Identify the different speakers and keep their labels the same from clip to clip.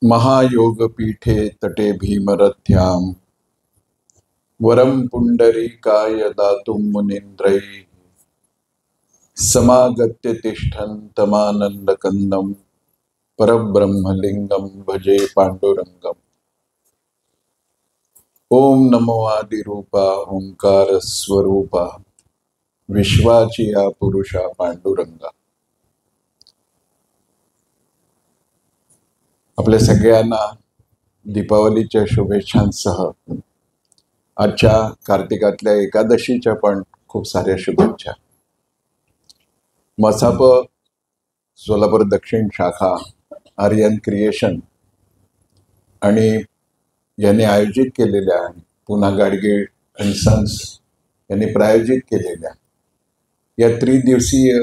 Speaker 1: महायोगपीठे तटे भीमरथ्यां वरं पुंडरीकाय दातुं मुनीन्द्रैः समागत्य तिष्ठन्तमानन्दकन्दं परब्रह्मलिङ्गं भजे पाण्डुरङ्गम्। ओम नमो आदिरूपा ओंकारस्वरूपा विश्वाची या पुरुषा पांडुरंगा। आपल्या सगळ्यांना दीपावलीच्या शुभेच्छांसह आजच्या कार्तिकातल्या एकादशीच्या पण खूप साऱ्या शुभेच्छा। मसाप सोलापूर दक्षिण शाखा आर्यन क्रिएशन आणि यांनी आयोजित केलेल्या पुन्हा गाडगे आणि सन्स यांनी प्रायोजित केलेल्या या त्रिदिवसीय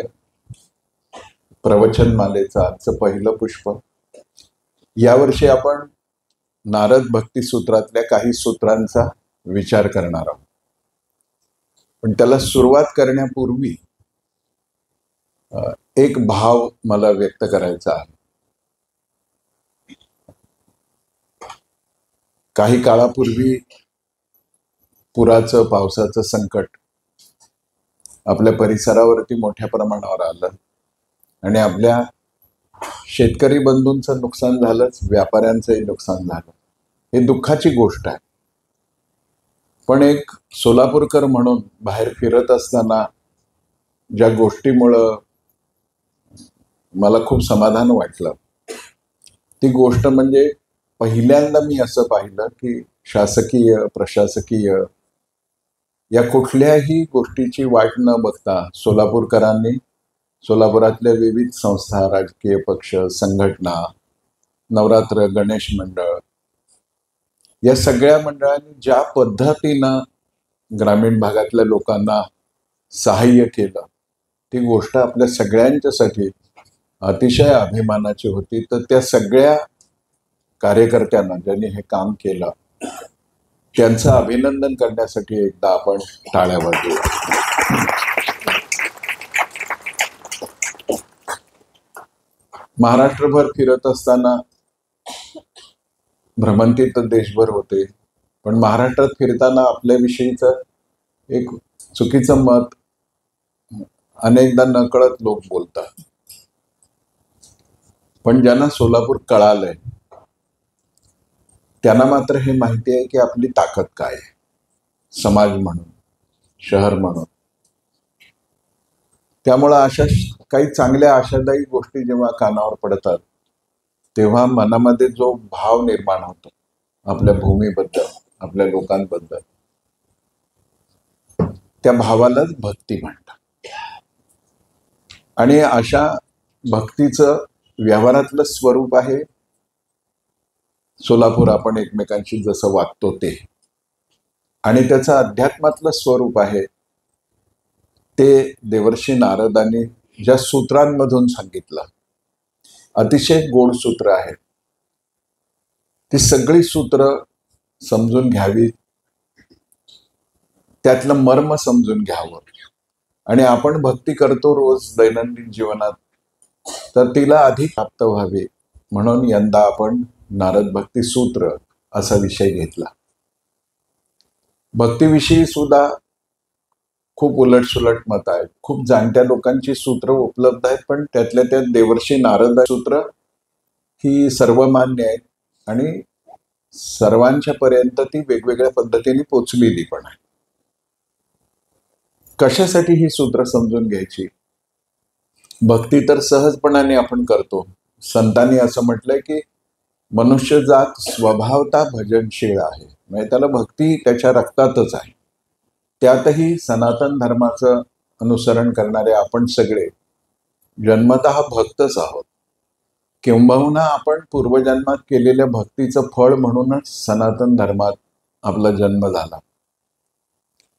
Speaker 1: प्रवचनमालेचं आजचं पहिलं पुष्प। यावर्षी आपण नारद भक्ती सूत्रातल्या काही सूत्रांचा विचार करणार आहोत, पण त्याला सुरुवात करण्यापूर्वी एक भाव मला व्यक्त करायचा आहे। काही काळापूर्वी पुराचं पावसाचं संकट आपल्या परिसरावरती मोठ्या प्रमाणावर आलं आणि आपल्या शेतकरी बंधूंचं नुकसान झालंच, व्यापाऱ्यांचंही नुकसान झालं। हे दुःखाची गोष्ट आहे, पण एक सोलापूरकर म्हणून बाहेर फिरत असताना ज्या गोष्टीमुळं मला खूप समाधान वाटलं ती गोष्ट म्हणजे पहिल्यांदा मी असं पाहिलं की शासकीय प्रशासकीय या कुठल्याही गोष्टीची वाट न बघता सोलापूरकरांनी सोलापुरातल्या विविध संस्था, राजकीय पक्ष, संघटना, नवरात्र, गणेश मंडळ या सगळ्या मंडळांनी ज्या पद्धतीनं ग्रामीण भागातल्या लोकांना सहाय्य केलं ती गोष्ट आपल्या सगळ्यांच्यासाठी अतिशय अभिमानाची होती। तर त्या सगळ्या कार्यकर्त्यांना ज्यांनी हे काम केलं त्यांचं अभिनंदन करण्यासाठी एकदा आपण टाळ्या वाजवूया। महाराष्ट्रभर फिरत असताना भ्रमंती तर देशभर होते, पण महाराष्ट्रात फिरताना आपल्याविषयीचं एक चुकीचं मत अनेकदा नकळत लोक बोलतात। पण ज्यांना सोलापूर कळालंय त्यांना मात्र हे माहिती आहे की आपली ताकद काय आहे, समाज म्हणून, शहर म्हणून। त्यामुळं अशा काही चांगल्या आशादायी गोष्टी जेव्हा कानावर पडतात तेव्हा मनामध्ये जो भाव निर्माण होतो आपल्या भूमीबद्दल, आपल्या लोकांबद्दल, त्या भावालाच भक्ती म्हणतात। आणि अशा भक्तीचं व्यवहारातलं स्वरूप आहे सोलापूर आपण एकमेकांशी जसं वागतो ते, आणि त्याचं अध्यात्मातलं स्वरूप आहे ते देवर्षी नारदांनी ज्या सूत्रांमधून सांगितलं, अतिशय गोड सूत्र आहेत। ती सगळी सूत्र समजून घ्यावी, त्यातलं मर्म समजून घ्यावं, आणि आपण भक्ती करतो रोज दैनंदिन जीवनात तर तिला अधिक प्राप्त व्हावी म्हणून यंदा आपण नारद भक्ती सूत्र असा विषय घेतला। भक्तीविषयी सुद्धा खूप उलटसुलट मत आहेत, खूप जाणत्या लोकांची सूत्र उपलब्ध आहेत, पण त्यातल्या त्यात देवर्षी नारद सूत्र ही सर्वमान्य आहेत आणि सर्वांच्या पर्यंत ती वेगवेगळ्या पद्धतीने पोचलेली पण आहे। कशासाठी ही सूत्र समजून घ्यायची? भक्ती तर सहजपणाने आपण करतो। संतांनी असं म्हटलंय की मनुष्य जात स्वभावता भजनशील आहे, म्हणजे त्याला भक्ती त्याच्या रक्तातच आहे। त्यातही सनातन धर्माचं अनुसरण करणारे आपण सगळे जन्मतः भक्तच आहोत, किंबहुना आपण पूर्वजन्मात केलेल्या भक्तीचं फळ म्हणूनच सनातन धर्मात आपला जन्म झाला।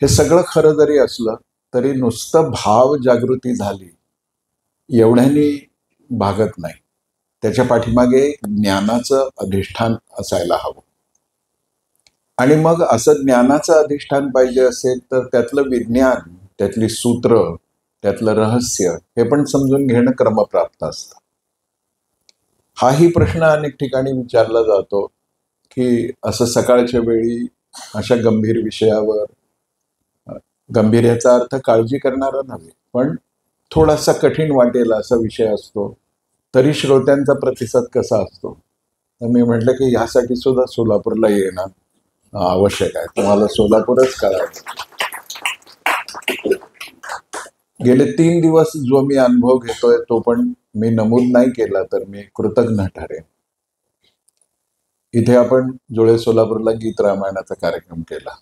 Speaker 1: हे सगळं खरं जरी असलं तरी नुसतं भाव जागृती झाली एवढ्यानी भागत नाही, त्याच्या पाठीमागे ज्ञानाचं अधिष्ठान असायला हवं। आणि मग असं ज्ञानाचं अधिष्ठान पाहिजे असेल तर त्यातलं विज्ञान, त्यातली सूत्र, त्यातलं रहस्य हे पण समजून घेणं क्रमप्राप्त असतं. हाही प्रश्न अनेक ठिकाणी विचारला जातो की असं सकाळच्या वेळी अशा गंभीर विषयावर, गंभीर अर्थ काळजी करणारा नव्हे, पण थोडासा कठीण वाटेल असा विषय असतो, तरी श्रोत्यांचा प्रतिसाद कसा असतो. तर मी म्हटलं की ह्यासाठी सुद्धा सोलापूरला येणं आवश्यक आहे. तुम्हाला सोलापूरच कळायचं. गेले 3 दिवस जो मी अनुभव घेतोय तो पण मी नमूद नाही केला तर मी कृतज्ञ ठरेन. इथे आपण जुळे सोलापूरला गीत रामायणाचा कार्यक्रम केला.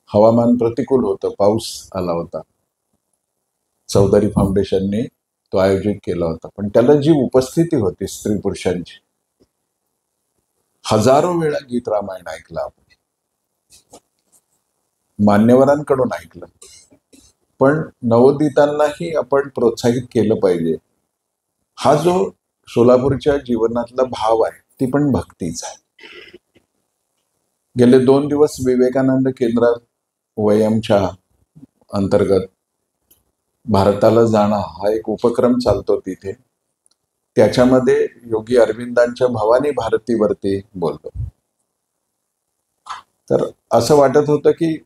Speaker 1: हवामान प्रतिकूल होतं, पाऊस आला होता. चौधरी फाउंडेशनने तो आयोजित केला होता, पण त्याला जी उपस्थिती होती स्त्री पुरुषांची, हजारो वेळा गीत रामायण ऐकलं आपण, मान्यवरांकडून ऐकलं. पण नवोदितांनाही आपण प्रोत्साहित केलं पाहिजे. हा जो सोलापूरच्या जीवनातला भाव आहे ती पण भक्तीच आहे. गेले 2 दिवस विवेकानंद केंद्रात वयमच्या अंतर्गत भारताला जाणं हा एक उपक्रम चालतो तिथे. त्याच्यामध्ये योगी अरविंदांच्या भवानी भारतीवरती बोलतो. तर असं वाटत होतं की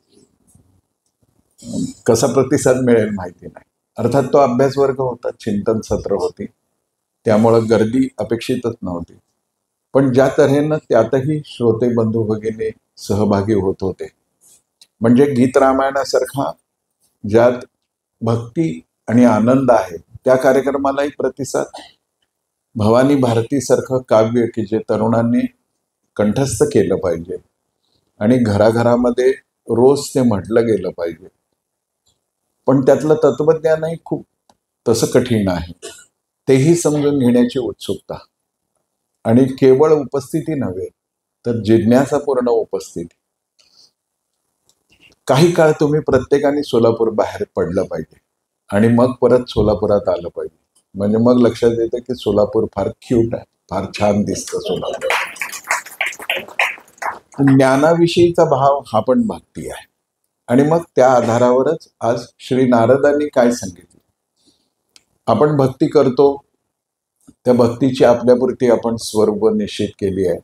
Speaker 1: कसा प्रतिसाद मिळेल माहिती नाही. अर्थात तो अभ्यास वर्ग होता, चिंतन सत्र होती, त्यामुळं गर्दी अपेक्षितच नव्हती. पण ज्या तऱ्हेनं त्यातही श्रोते बंधू भगिनी सहभागी होत होते, म्हणजे गीत रामायणासारखा ज्यात भक्ती आणि आनंद आहे त्या कार्यक्रमालाही प्रतिसाद, भवानी भारतीसारखं काव्य की जे तरुणांनी कंठस्थ केलं पाहिजे आणि घराघरामध्ये रोज ते म्हटलं गेलं पाहिजे, पण त्यातलं तत्वज्ञानही खूप तसं कठीण आहे, तेही समजून घेण्याची उत्सुकता आणि केवळ उपस्थिती नव्हे तर जिज्ञासापूर्ण उपस्थिती. काही काळ तुम्ही प्रत्येकाने सोलापूर बाहेर पडलं पाहिजे आणि मग परत सोलापुरात आलं पाहिजे, म्हणजे मग लक्षात येतं की सोलापूर फार क्यूट आहे, फार छान दिसतं सोलापूर. ज्ञानाविषयीचा भाव हा पण भक्ती आहे. आणि मग त्या आधारावरच आज श्री नारदांनी काय सांगितलं. आपण भक्ती करतो, त्या भक्तीची आपल्यापुरती आपण स्वरूप निश्चित केली आहे.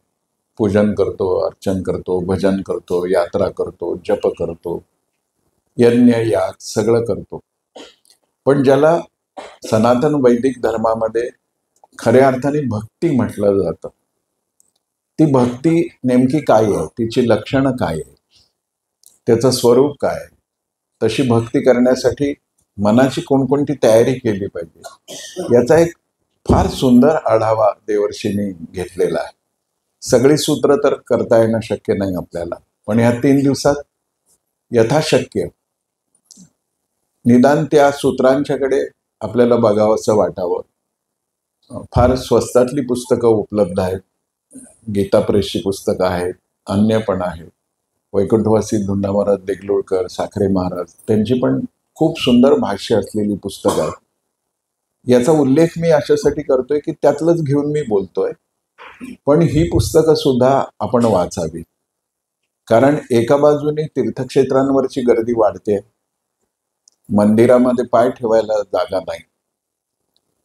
Speaker 1: पूजन करतो, अर्चन करतो, भजन करतो, यात्रा करतो, जप करतो, यज्ञ याग सगळं करतो. पण ज्याला सनातन वैदिक धर्मामध्ये खऱ्या अर्थाने भक्ती म्हटलं जातं, ती भक्ती नेमकी काय आहे, तिची लक्षणं काय आहे, त्याचं स्वरूप काय आहे, तशी भक्ती करण्यासाठी मनाची कोणकोणती तयारी केली पाहिजे, याचा एक फार सुंदर आढावा देवर्षींनी घेतलेला आहे. सगळी सूत्र तर करता येणं शक्य नाही आपल्याला, पण ह्या 3 दिवसात यथाशक्य निदान त्या सूत्रांच्याकडे आपल्याला बघावंसं वाटावं. फार स्वस्तातली पुस्तकं उपलब्ध आहेत, गीता प्रेसची पुस्तकं आहेत, अन्य पण आहेत. वैकुंठवासी धुंडा महाराज देगलूरकर, साखरे महाराज, त्यांची पण खूप सुंदर भाष्य असलेली पुस्तकं आहेत. याचा उल्लेख मी अशासाठी करतोय की त्यातलंच घेऊन मी बोलतोय, पण ही पुस्तकं सुद्धा आपण वाचावी. कारण एका बाजूने तीर्थक्षेत्रांवरची गर्दी वाढते, मंदिरामध्ये पाय ठेवायला जागा नाही,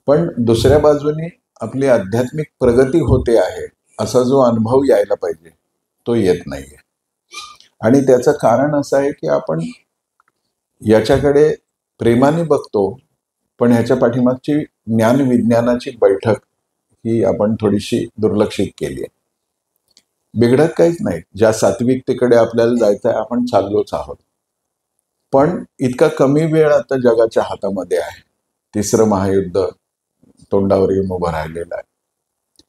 Speaker 1: पण दुसऱ्या बाजूने आपली आध्यात्मिक प्रगती होते आहे असा जो अनुभव यायला पाहिजे तो येत नाहीये. आणि त्याचं कारण असं आहे की आपण याच्याकडे प्रेमाने बघतो, पण ह्याच्या पाठीमागची ज्ञान विज्ञानाची बैठक ही आपण थोडीशी दुर्लक्षित केली आहे. बिघडत काहीच नाही, ज्या सात्विकतेकडे आपल्याला जायचं आहे आपण चाललोच आहोत, पण इतका कमी वेळ आता जगाच्या हातामध्ये आहे. 3रं महायुद्ध तोंडावर येऊन उभं राहिलेलं आहे.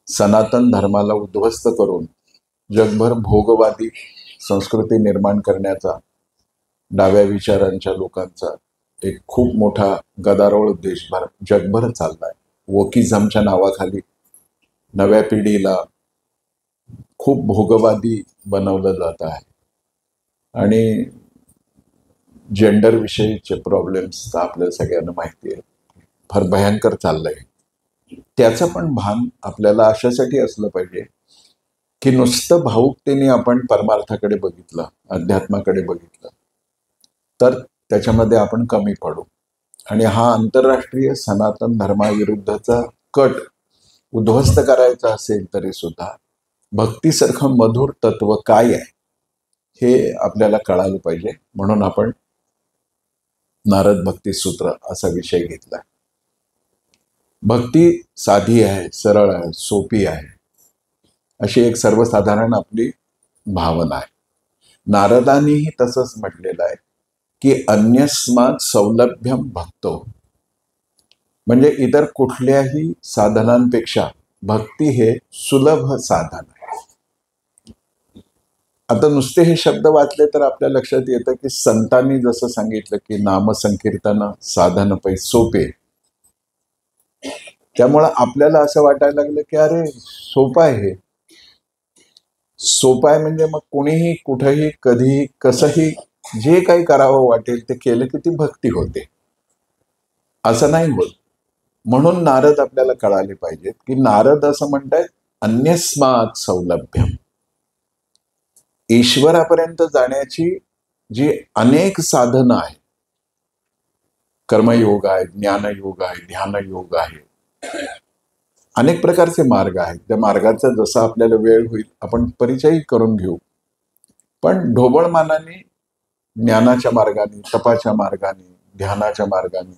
Speaker 1: सनातन धर्माला उद्ध्वस्त करून जगभर भोगवादी संस्कृती निर्माण करण्याचा डाव्या विचारांच्या लोकांचा एक खूप मोठा गदारोळ देशभर जगभर चाललाय. वोकिझमच्या नावाखाली नव्या पिढीला खूप भोगवादी बनवलं जात आहे आणि जेंडर विषयीचे प्रॉब्लेम्स आपल्या सगळ्यांना माहिती आहे, फार भयंकर चाललंय. त्याचं पण भान आपल्याला अशासाठी असलं पाहिजे की नुसतं भावुकतेने आपण परमार्थाकडे बघितलं, अध्यात्माकडे बघितलं, तर त्याच्यामध्ये आपण कमी पडू. आणि हा आंतरराष्ट्रीय सनातन धर्माविरुद्धचा कट उद्ध्वस्त करायचा असेल तरी सुद्धा भक्तीसारखं मधुर तत्व काय आहे हे आपल्याला कळायला पाहिजे. म्हणून आपण नारद भक्ती सूत्र असा विषय घेतला. भक्ती साधी आहे, सरळ आहे, सोपी आहे, अशी एक सर्वसाधारण आपली भावना आहे. नारदांनीही तसंच म्हटलेलं आहे की अन्यस्मात् सौलभ्यम भक्तो, म्हणजे इतर कुठल्याही साधनांपेक्षा भक्ती हे सुलभ साधन आहे. आता नुसते हे शब्द वाचले तर आपल्या लक्षात येतं की संतांनी जसं सांगितलं की नामसंकीर्तन साधन पै सोपे, त्यामुळं आपल्याला असं वाटायला लागलं की अरे सोपं आहे हे. सोपं आहे म्हणजे मग कोणीही कुठेही कधीही कसंही जे काही करावं वाटेल ते केलं की ती भक्ती होते, असं नाही होत. म्हणून नारद आपल्याला कळाले पाहिजेत की नारद असं म्हणतायत अन्यस्मात् सौलभ्यम, ईश्वरापर्यंत जाण्याची जी अनेक साधनं आहेत, कर्मयोग आहे, ज्ञानयोग आहे, ध्यानयोग आहे, अनेक प्रकारचे मार्ग आहेत. त्या मार्गाचा जसा आपल्याला वेळ होईल आपण परिचय करून घेऊ. पण ढोबळ मानाने ज्ञानाच्या मार्गाने, तपाच्या मार्गाने, ध्यानाच्या मार्गाने,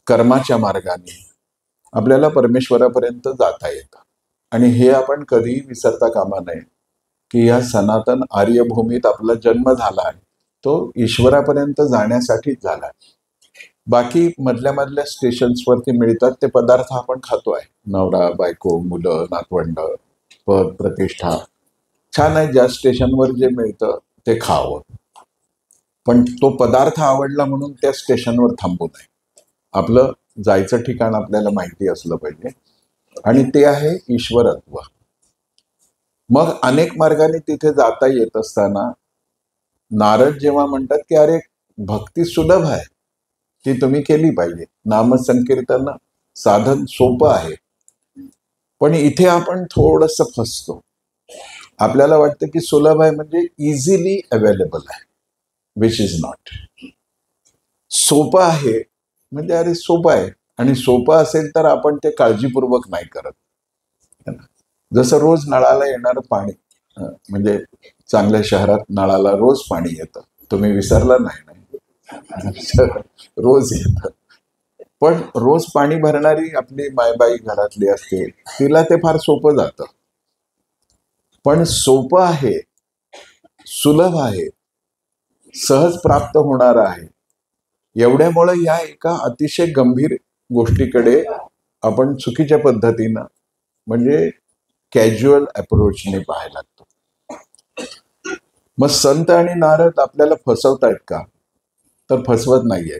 Speaker 1: कर्माच्या मार्गाने आपल्याला परमेश्वरापर्यंत जाता येतं. आणि हे आपण कधीही विसरता कामा नये की या सनातन आर्यभूमीत आपला जन्म झाला आहे तो ईश्वरापर्यंत जाण्यासाठीच झाला आहे. बाकी मधल्या मधल्या स्टेशन्सवरती मिळतात ते पदार्थ आपण खातो आहे, नवरा बायको मुलं नातवंड पद प्रतिष्ठा, छान आहे. ज्या स्टेशनवर जे मिळतं ते खावं, पण तो पदार्थ आवडला म्हणून त्या स्टेशनवर थांबू नये. आपलं जायचं ठिकाण आपल्याला माहिती असलं पाहिजे आणि ते आहे ईश्वरत्व. मग अनेक मार्गाने तिथे जाता येत असताना नारद जेव्हा म्हणतात की अरे भक्ती सुलभ आहे, ती तुम्ही केली पाहिजे, नामसंकीर्तन साधन सोपं आहे, पण इथे आपण थोडंसं फसतो. आपल्याला वाटतं की सुलभ आहे म्हणजे इझिली अवेलेबल आहे, विच इज नॉट. सोपं आहे म्हणजे अरे सोपं आहे, आणि सोपं असेल तर आपण ते काळजीपूर्वक नाही करत. जसं रोज नळाला येणारं पाणी, म्हणजे चांगल्या शहरात नळाला रोज पाणी येतं, तुम्ही विसरला नाही रोज येतं. पण रोज पाणी भरणारी आपली मायबाई घरातली असते, तिला ते फार सोपं जातं. पण सोपं आहे, सुलभ आहे, सहज प्राप्त होणार आहे, एवढ्यामुळे या एका अतिशय गंभीर गोष्टीकडे आपण चुकीच्या पद्धतीनं म्हणजे कॅज्युअल अप्रोचने पाहायला लागतो. मग संत आणि नारद आपल्याला फसवतायत का? तर फसवत नाहीये.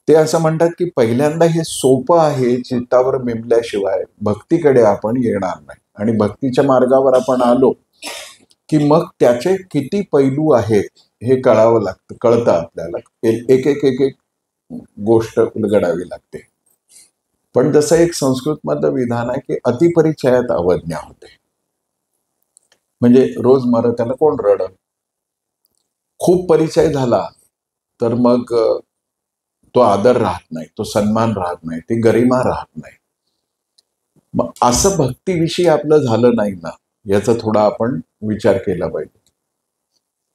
Speaker 1: ते असं म्हणतात की पहिल्यांदा हे सोपं आहे, चित्तावर बिंबल्याशिवाय भक्तीकडे आपण येणार नाही. आणि भक्तीच्या मार्गावर आपण आलो की मग त्याचे किती पैलू आहेत हे कळावं लागतं, कळतं आपल्याला. एक एक एक एक गोष्ट उलगडावी लागते. पण जसं एक संस्कृतमधलं विधान आहे की अतिपरिचयात अवज्ञा होते. म्हणजे रोज मरत्याला कोण रडत, खूप परिचय झाला तर मग तो आदर राहत नाही, तो सन्मान राहत नाही, ती गरिमा राहत नाही. मग असं भक्तीविषयी आपलं झालं नाही ना, याचा थोडा आपण विचार केला पाहिजे.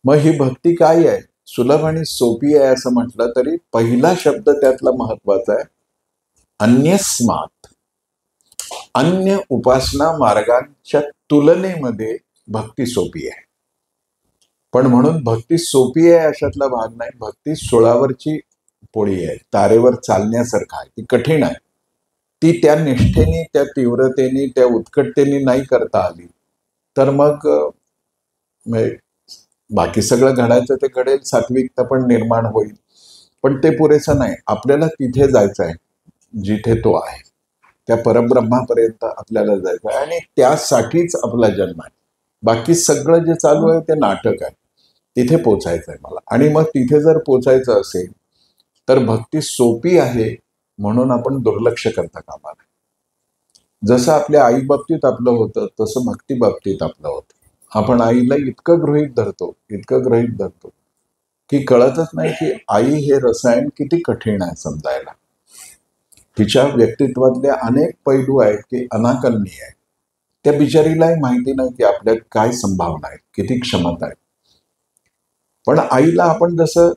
Speaker 1: मग ही भक्ती काय आहे? सुलभ आणि सोपी आहे असं म्हटलं तरी पहिला शब्द त्यातला महत्वाचा आहे, अन्यस्मात्. अन्य उपासना मार्गांच्या तुलनेमध्ये भक्ती सोपी आहे. पण म्हणून भक्ती सोपी आहे अशातला भाग नाही. भक्ती सोळावरची पोळी आहे, तारेवर चालण्यासारखं आहे. ती कठीण आहे. ती त्या निष्ठेने, त्या तीव्रतेने, त्या उत्कटतेने नाही करता आली तर मग बाकी सगळं घडायचं ते घडेल, सात्विकता पण निर्माण होईल, पण ते पुरेसं नाही. आपल्याला तिथे जायचं आहे जिथे तो आहे, त्या परब्रह्मापर्यंत आपल्याला जायचं आहे आणि त्यासाठीच आपला जन्म आहे. बाकी सगळं जे चालू आहे ते नाटक आहे. तिथे पोचायचं आहे मला. आणि मग तिथे जर पोचायचं असेल तर भक्ती सोपी आहे म्हणून आपण दुर्लक्ष करता कामा नये. जसं आपल्या आई बाबतीत आपलं होतं तसं भक्ती बाबतीत आपलं होतं. आपण आईला इतकं गृहीत धरतो की कळतच नाही की आई हे रसायन किती कठीण आहे समजायला. तिच्या व्यक्तित्वातले अनेक पैलू आहेत की अनाकलनीय आहेत. त्या बिचारीलाही माहिती नाही की आपल्यात काय संभावना आहेत, किती क्षमता आहे. पण आईला आपण जसं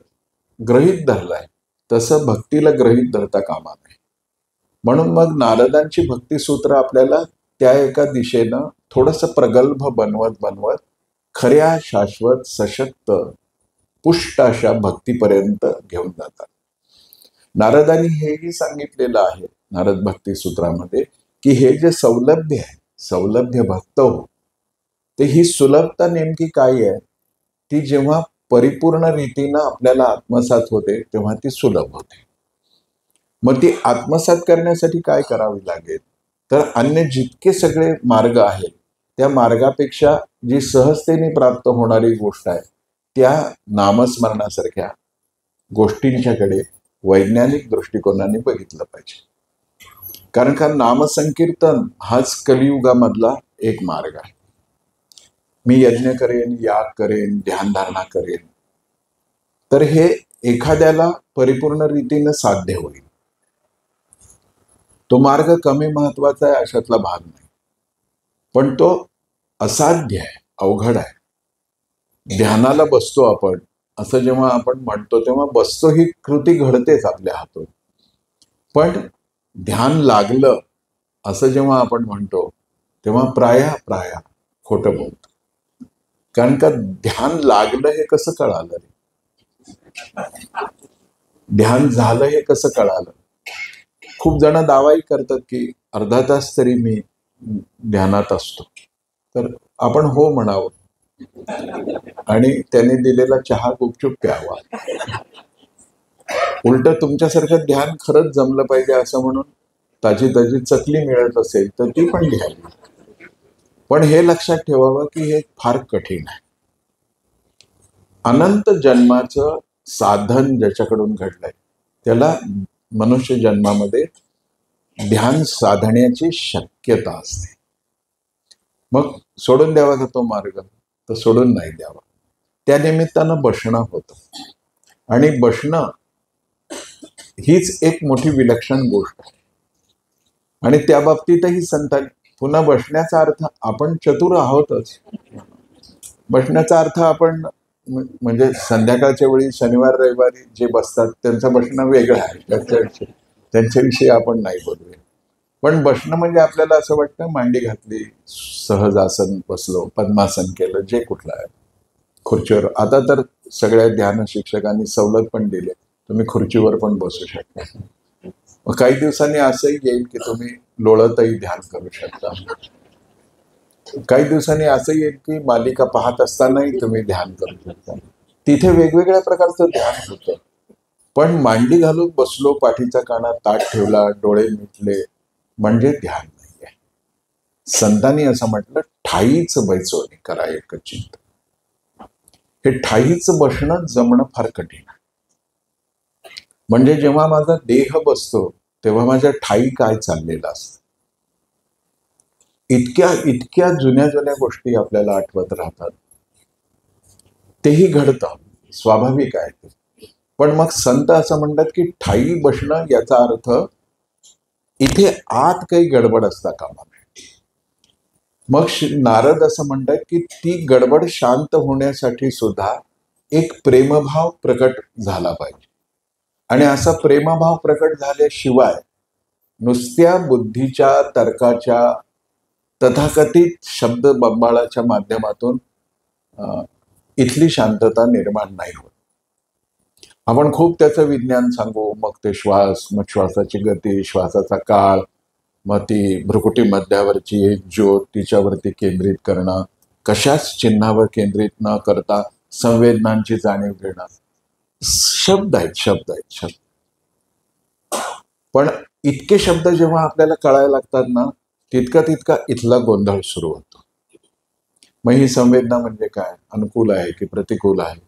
Speaker 1: गृहीत धरलाय तसं भक्तीला गृहीत धरता कामा नये. म्हणून मग नारदांची भक्तिसूत्र आपल्याला त्या एका दिशेनं थोडंसं प्रगल्भ बनवत खऱ्या शाश्वत सशक्त पुष्ट अशा भक्तीपर्यंत घेऊन जातात. नारदांनी हेही सांगितलेलं आहे नारद भक्ती सूत्रामध्ये की हे जे सौलभ्य आहे, सौलभ्य भक्त हो, ते ही सुलभता नेमकी काय आहे, ती जेव्हा परिपूर्ण रीतीनं आपल्याला आत्मसात होते तेव्हा ती सुलभ होते. मग ती आत्मसात करण्यासाठी काय करावी लागेल, तर अन्य जितके सगळे मार्ग आहेत त्या मार्गापेक्षा जी सहजतेने प्राप्त होणारी गोष्ट आहे त्या नामस्मरणासारख्या गोष्टींच्याकडे वैज्ञानिक दृष्टिकोनाने बघितलं पाहिजे. कारण का नामसंकीर्तन हाच कलियुगामधला एक मार्ग आहे. मी यज्ञ करेन, याग करेन, ध्यानधारणा करेन, तर हे एखाद्याला परिपूर्ण रीतीनं साध्य होईल. तो मार्ग कमी महत्वाचा आहे अशातला भाग नाही, पण तो असाध्य आहे, अवघड आहे. ध्यानाला बसतो आपण असं जेव्हा आपण म्हणतो तेव्हा बसतो ही कृती घडतेच आपल्या हातून, पण ध्यान लागलं असं जेव्हा आपण म्हणतो तेव्हा प्राय खोटं बोलतो. कारण का ध्यान लागलं हे कसं कळालं, ध्यान झालं हे कसं कळालं. खूप जण दावाही करतात की अर्धा तास तरी मी ध्यानात असतो, तर आपण हो म्हणावं आणि त्याने दिलेला चहा गुपचूप प्यावा. उलट तुमच्यासारखं ध्यान खरंच जमलं पाहिजे असं म्हणून ताजी ताजी चकली मिळत असेल तर ती पण घ्यावी. पण हे लक्षात ठेवावं की हे फार कठीण आहे. अनंत जन्माचं साधन ज्याच्याकडून घडलंय त्याला मनुष्य जन्मामध्ये ध्यान साधण्याची शक्यता असते. मग सोडून द्यावा का तो मार्ग, तर सोडून नाही द्यावा. त्या निमित्तानं बसणं होतं, आणि बसणं हीच एक मोठी विलक्षण गोष्ट आहे. आणि त्या बाबतीतही संतांनी पुन्हा बसण्याचा अर्थ आपण चतुर आहोतच. बसण्याचा अर्थ आपण म्हणजे संध्याकाळच्या वेळी शनिवार रविवारी जे बसतात त्यांचं बसणं वेगळं आहे, त्यांच्याविषयी आपण नाही बोलूया. पण बसणं म्हणजे आपल्याला असं वाटतं मांडी घातली, सहज आसन बसलो, पद्मासन केलं, जे कुठलं आहे, खुर्चीवर. आता तर सगळ्या ध्यान शिक्षकांनी सवलत पण दिली, तुम्ही खुर्चीवर पण बसू शकता. मग काही दिवसांनी असंही येईल की तुम्ही लोळतही ध्यान करू शकता. काही दिवसांनी असं येईल की मालिका पाहत असतानाही तुम्ही ध्यान करू शकता. तिथे वेगवेगळ्या प्रकारचं ध्यान होतं. पण मांडी घालून बसलो, पाठीचा काना ताट ठेवला, डोळे मिटले म्हणजे ध्यान नाहीये. संतांनी असं म्हटलं, ठाईच बैसोनी करा एक चिंत. हे ठाईच बसणं जमणं फार कठीण आहे. म्हणजे जेव्हा माझा देह बसतो तेव्हा माझ्या ठाई काय चाललेलं असतं. इतक्या जुन्या गोष्टी आपल्याला आठवत राहतात. तेही घडतं, स्वाभाविक आहे ते. पण मग संत असं म्हणतात की ठाई बसणं याचा अर्थ इथे आत काही गडबड असता कामा नये. मग नारद असं म्हणतात की ती गडबड शांत होण्यासाठी सुद्धा एक प्रेमभाव प्रकट झाला पाहिजे. आणि असा प्रेमभाव प्रकट झाल्याशिवाय नुसत्या बुद्धीच्या, तर्काच्या, तथाकथित शब्द बंबाळाच्या माध्यमातून इथली शांतता निर्माण नाही होत. आपण खूप त्याचं विज्ञान सांगू, मग ते श्वास, मग श्वासाची गती, श्वासाचा काळ, मग ती भ्रुकुटी मध्यावरची एक ज्योत तिच्यावरती केंद्रित करणं, कशाच चिन्हावर केंद्रित न करता संवेदनांची जाणीव घेणं. शब्द आहेत. पण इतके शब्द जेव्हा आपल्याला कळायला लागतात ना, तितका इथला गोंधळ सुरू होतो. मग ही संवेदना म्हणजे काय, अनुकूल आहे की प्रतिकूल आहे,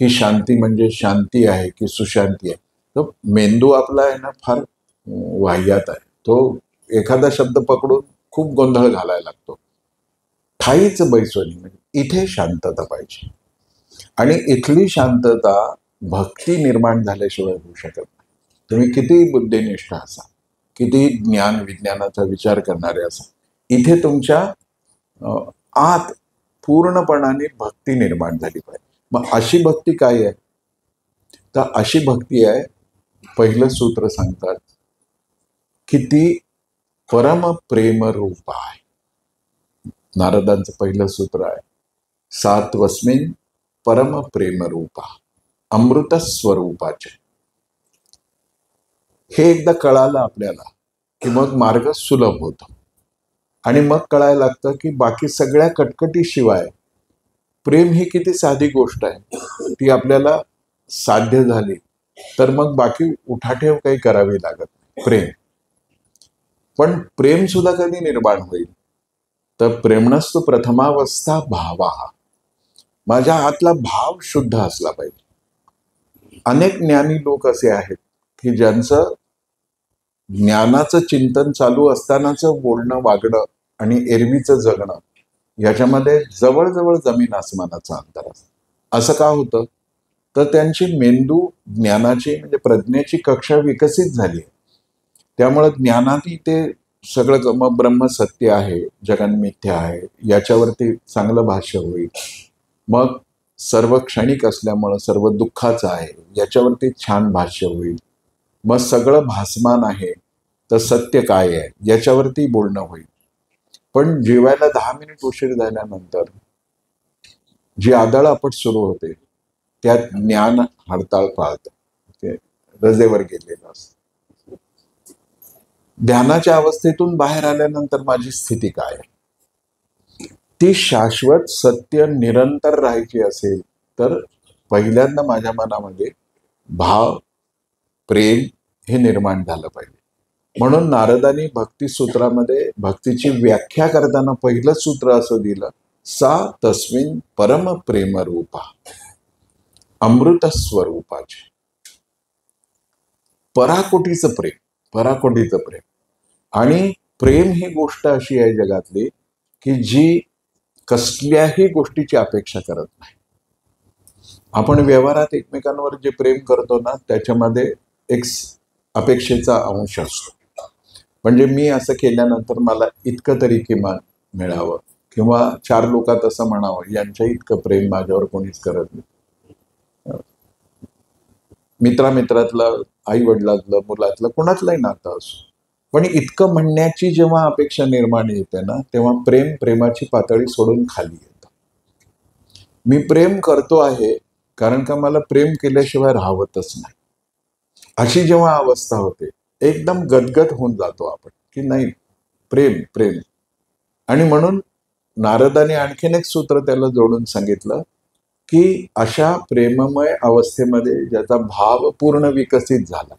Speaker 1: ही शांती म्हणजे शांती आहे की सुशांती आहे. तो मेंदू आपला आहे ना फार वाह्यात आहे. तो एखादा शब्द पकडून खूप गोंधळ घालायला लागतो. ठाईच बैसोनी म्हणजे इथे शांतता पाहिजे. आणि इथली शांतता भक्ती निर्माण झाल्याशिवाय होऊ शकत नाही. तुम्ही कितीही बुद्धिनिष्ठ असा, कितीही ज्ञान विज्ञानाचा विचार करणारे असा, इथे तुमच्या आत पूर्णपणाने भक्ती निर्माण झाली पाहिजे. मग अशी भक्ती काय आहे? तर अशी भक्ती आहे, पहिलं सूत्र सांगतात की ती परम प्रेम रूप आहे. नारदांचं पहिलं सूत्र आहे, सात्वस्मिन परम प्रेम रूपा अमृत स्वरूपाचे. हे एकदा कळालं आपल्याला की मग मार्ग सुलभ होतो. आणि मग कळायला लागतं की बाकी सगळ्या कटकटीशिवाय प्रेम ही किती साधी गोष्ट आहे. ती आपल्याला साध्य झाली तर मग बाकी उठाठेव काही करावी लागत नाही. प्रेम. पण प्रेम सुद्धा कधी निर्माण होईल तर प्रेमणस्तु प्रथमावस्था भावा. माझ्या आतला भाव शुद्ध असला पाहिजे. अनेक ज्ञानी लोक असे आहेत की ज्यांचं ज्ञानाचं चिंतन चालू असतानाचं बोलणं वागणं आणि एरवीचं जगणं याच्यामध्ये जवळजवळ जमीन आसमानाचं अंतर असतं. असं का होतं? तर त्यांची मेंदू ज्ञानाची म्हणजे प्रज्ञेची कक्षा विकसित झाली आहे. त्यामुळे ज्ञानातही ते सगळं मग ब्रह्म सत्य आहे, जगन मिथ्या आहे याच्यावरती चांगलं भाष्य होईल. मग सर्व क्षणिक असल्यामुळं सर्व दुःखाचं आहे याच्यावरती छान भाष्य होईल. मग सगळं भासमान आहे तर सत्य काय आहे याच्यावरती बोलणं होईल. पण जेवायला 10 मिनिट उशीर झाल्यानंतर जी आदळआपट सुरू होते त्यात ज्ञान हडताळ पाळतं, ते रजेवर गेलेलं असतं. ध्यानाच्या अवस्थेतून बाहेर आल्यानंतर माझी स्थिती काय आहे? ती शाश्वत सत्य निरंतर राहायची असेल तर पहिल्यांदा माझ्या मनामध्ये भाव प्रेम हे निर्माण झालं पाहिजे. म्हणून नारदांनी भक्ती सूत्रामध्ये भक्तीची व्याख्या करताना पहिलं सूत्र असं दिलं, सा तस्मिन परम प्रेम रूपा अमृत स्वरूपाचे. पराकोटीचं प्रेम, पराकोटीचं प्रेम. आणि प्रेम ही गोष्ट अशी आहे जगातली की जी कसल्याही गोष्टीची अपेक्षा करत नाही. आपण व्यवहारात एकमेकांवर जे प्रेम करतो ना त्याच्यामध्ये एक अपेक्षेचा अंश असतो. म्हणजे मी असं केल्यानंतर मला इतकं तरी किमान मिळावं किंवा 4 लोकात असं म्हणावं यांच्या इतकं प्रेम माझ्यावर कोणीच करत नाही. मित्रामित्रातलं, आई वडिलातलं, मुलातलं कोणातलंही नातं असो, पण इतकं म्हणण्याची जेव्हा अपेक्षा निर्माण येते ना तेव्हा प्रेमाची पातळी सोडून खाली येतं. मी प्रेम करतो आहे कारण का मला प्रेम केल्याशिवाय राहवतच नाही, अशी जेव्हा अवस्था होते एकदम गदगद होऊन जातो आपण की नाही प्रेम प्रेम. आणि म्हणून नारदाने आणखीन एक सूत्र त्याला जोडून सांगितलं की अशा प्रेममय अवस्थेमध्ये ज्याचा भाव पूर्ण विकसित झाला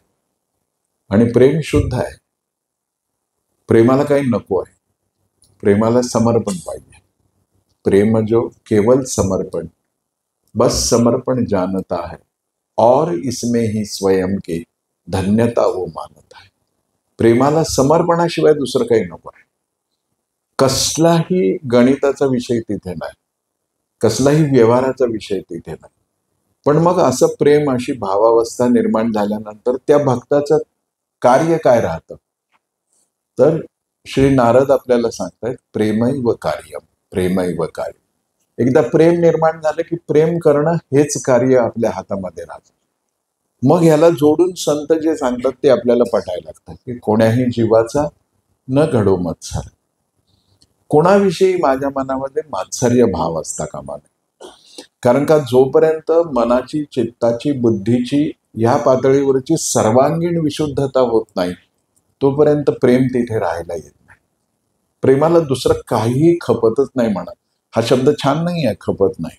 Speaker 1: आणि प्रेम शुद्ध आहे, प्रेमाला काही नको आहे, प्रेमाला समर्पण पाहिजे. प्रेम जो केवल समर्पण, बस समर्पण जानता है और इसमें ही स्वयं के धन्यता वो मानत आहे. प्रेमाला समर्पणाशिवाय दुसरं काही नको आहे. कसलाही गणिताचा विषय तिथे नाही, कसलाही व्यवहाराचा विषय तिथे नाही. पण मग असं प्रेम, अशी भावावस्था निर्माण झाल्यानंतर त्या भक्ताचं कार्य काय राहतं? तर श्री नारद आपल्याला सांगतायत प्रेमैव कार्यम, प्रेमैव कार्य. एकदा प्रेम निर्माण झालं की प्रेम करणं हेच कार्य आपल्या हातामध्ये राहतं. मग ह्याला जोडून संत जे सांगतात ते आपल्याला पटायला लागतं की कोण्याही जीवाचा न घडो मत्सर. कोणाविषयी माझ्या मनामध्ये मात्सर्य भाव असता कामा नये. कारण का जोपर्यंत मनाची, चित्ताची, बुद्धीची या पातळीवरची सर्वांगीण विशुद्धता होत नाही तोपर्यंत प्रेम तिथे राहायला येत नाही. प्रेमाला दुसरं काहीही खपतच नाही म्हणा. हा शब्द छान नाही आहे, खपत नाही.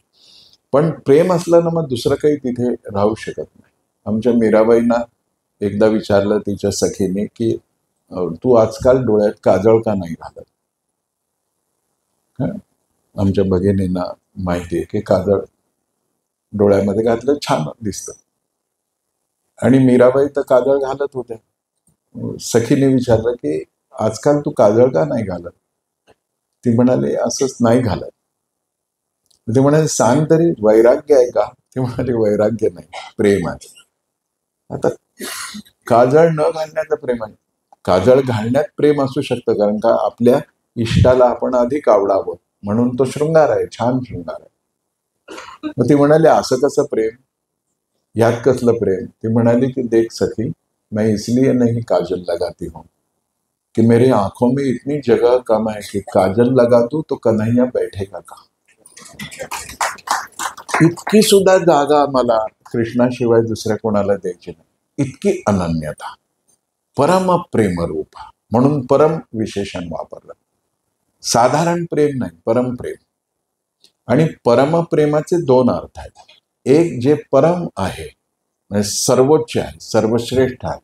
Speaker 1: पण प्रेम असलं ना मग दुसरं काही तिथे राहू शकत नाही. आमच्या मीराबाईंना एकदा विचारलं तिच्या सखीने की तू आजकाल डोळ्यात काजळ का नाही घालत? आमच्या भगिनींना माहिती आहे की काजळ डोळ्यामध्ये घातलं छान दिसतं. आणि मीराबाई तर काजळ घालत होत्या. सखीने विचारलं की आजकाल तू काजळ का नाही घालत? ती म्हणाले असंच नाही घालत. ते म्हणाले सांग तरी, वैराग्य आहे का? ते म्हणाले वैराग्य नाही, प्रेम आहे. आता काजळ न घालण्याचं प्रेम आहे, काजळ घालण्यात प्रेम असू शकतं, कारण का आपल्या इष्टाला आपण अधिक आवडावं म्हणून तो शृंगार आहे, छान शृंगार आहे. मग ती म्हणाली असं कसं प्रेम, यात कसलं प्रेम? ती म्हणाली की देख सखी, मैं इसलिए नहीं काजल लगाती हूँ कि मेरी आंखों में इतनी जगह कम है कि काजल लगा तू तो कन्हैया बैठेगा का. इतकी सुद्धा जागा मला कृष्णाशिवाय दुसऱ्या कोणाला द्यायची नाही. इतकी अनन्यता, परम प्रेमरूप, म्हणून परम विशेषण वापरलं. साधारण प्रेम नाही, परम प्रेम. आणि परम प्रेमाचे दोन अर्थ आहेत. एक जे परम आहे, म्हणजे सर्वोच्च आहे, सर्वश्रेष्ठ आहे,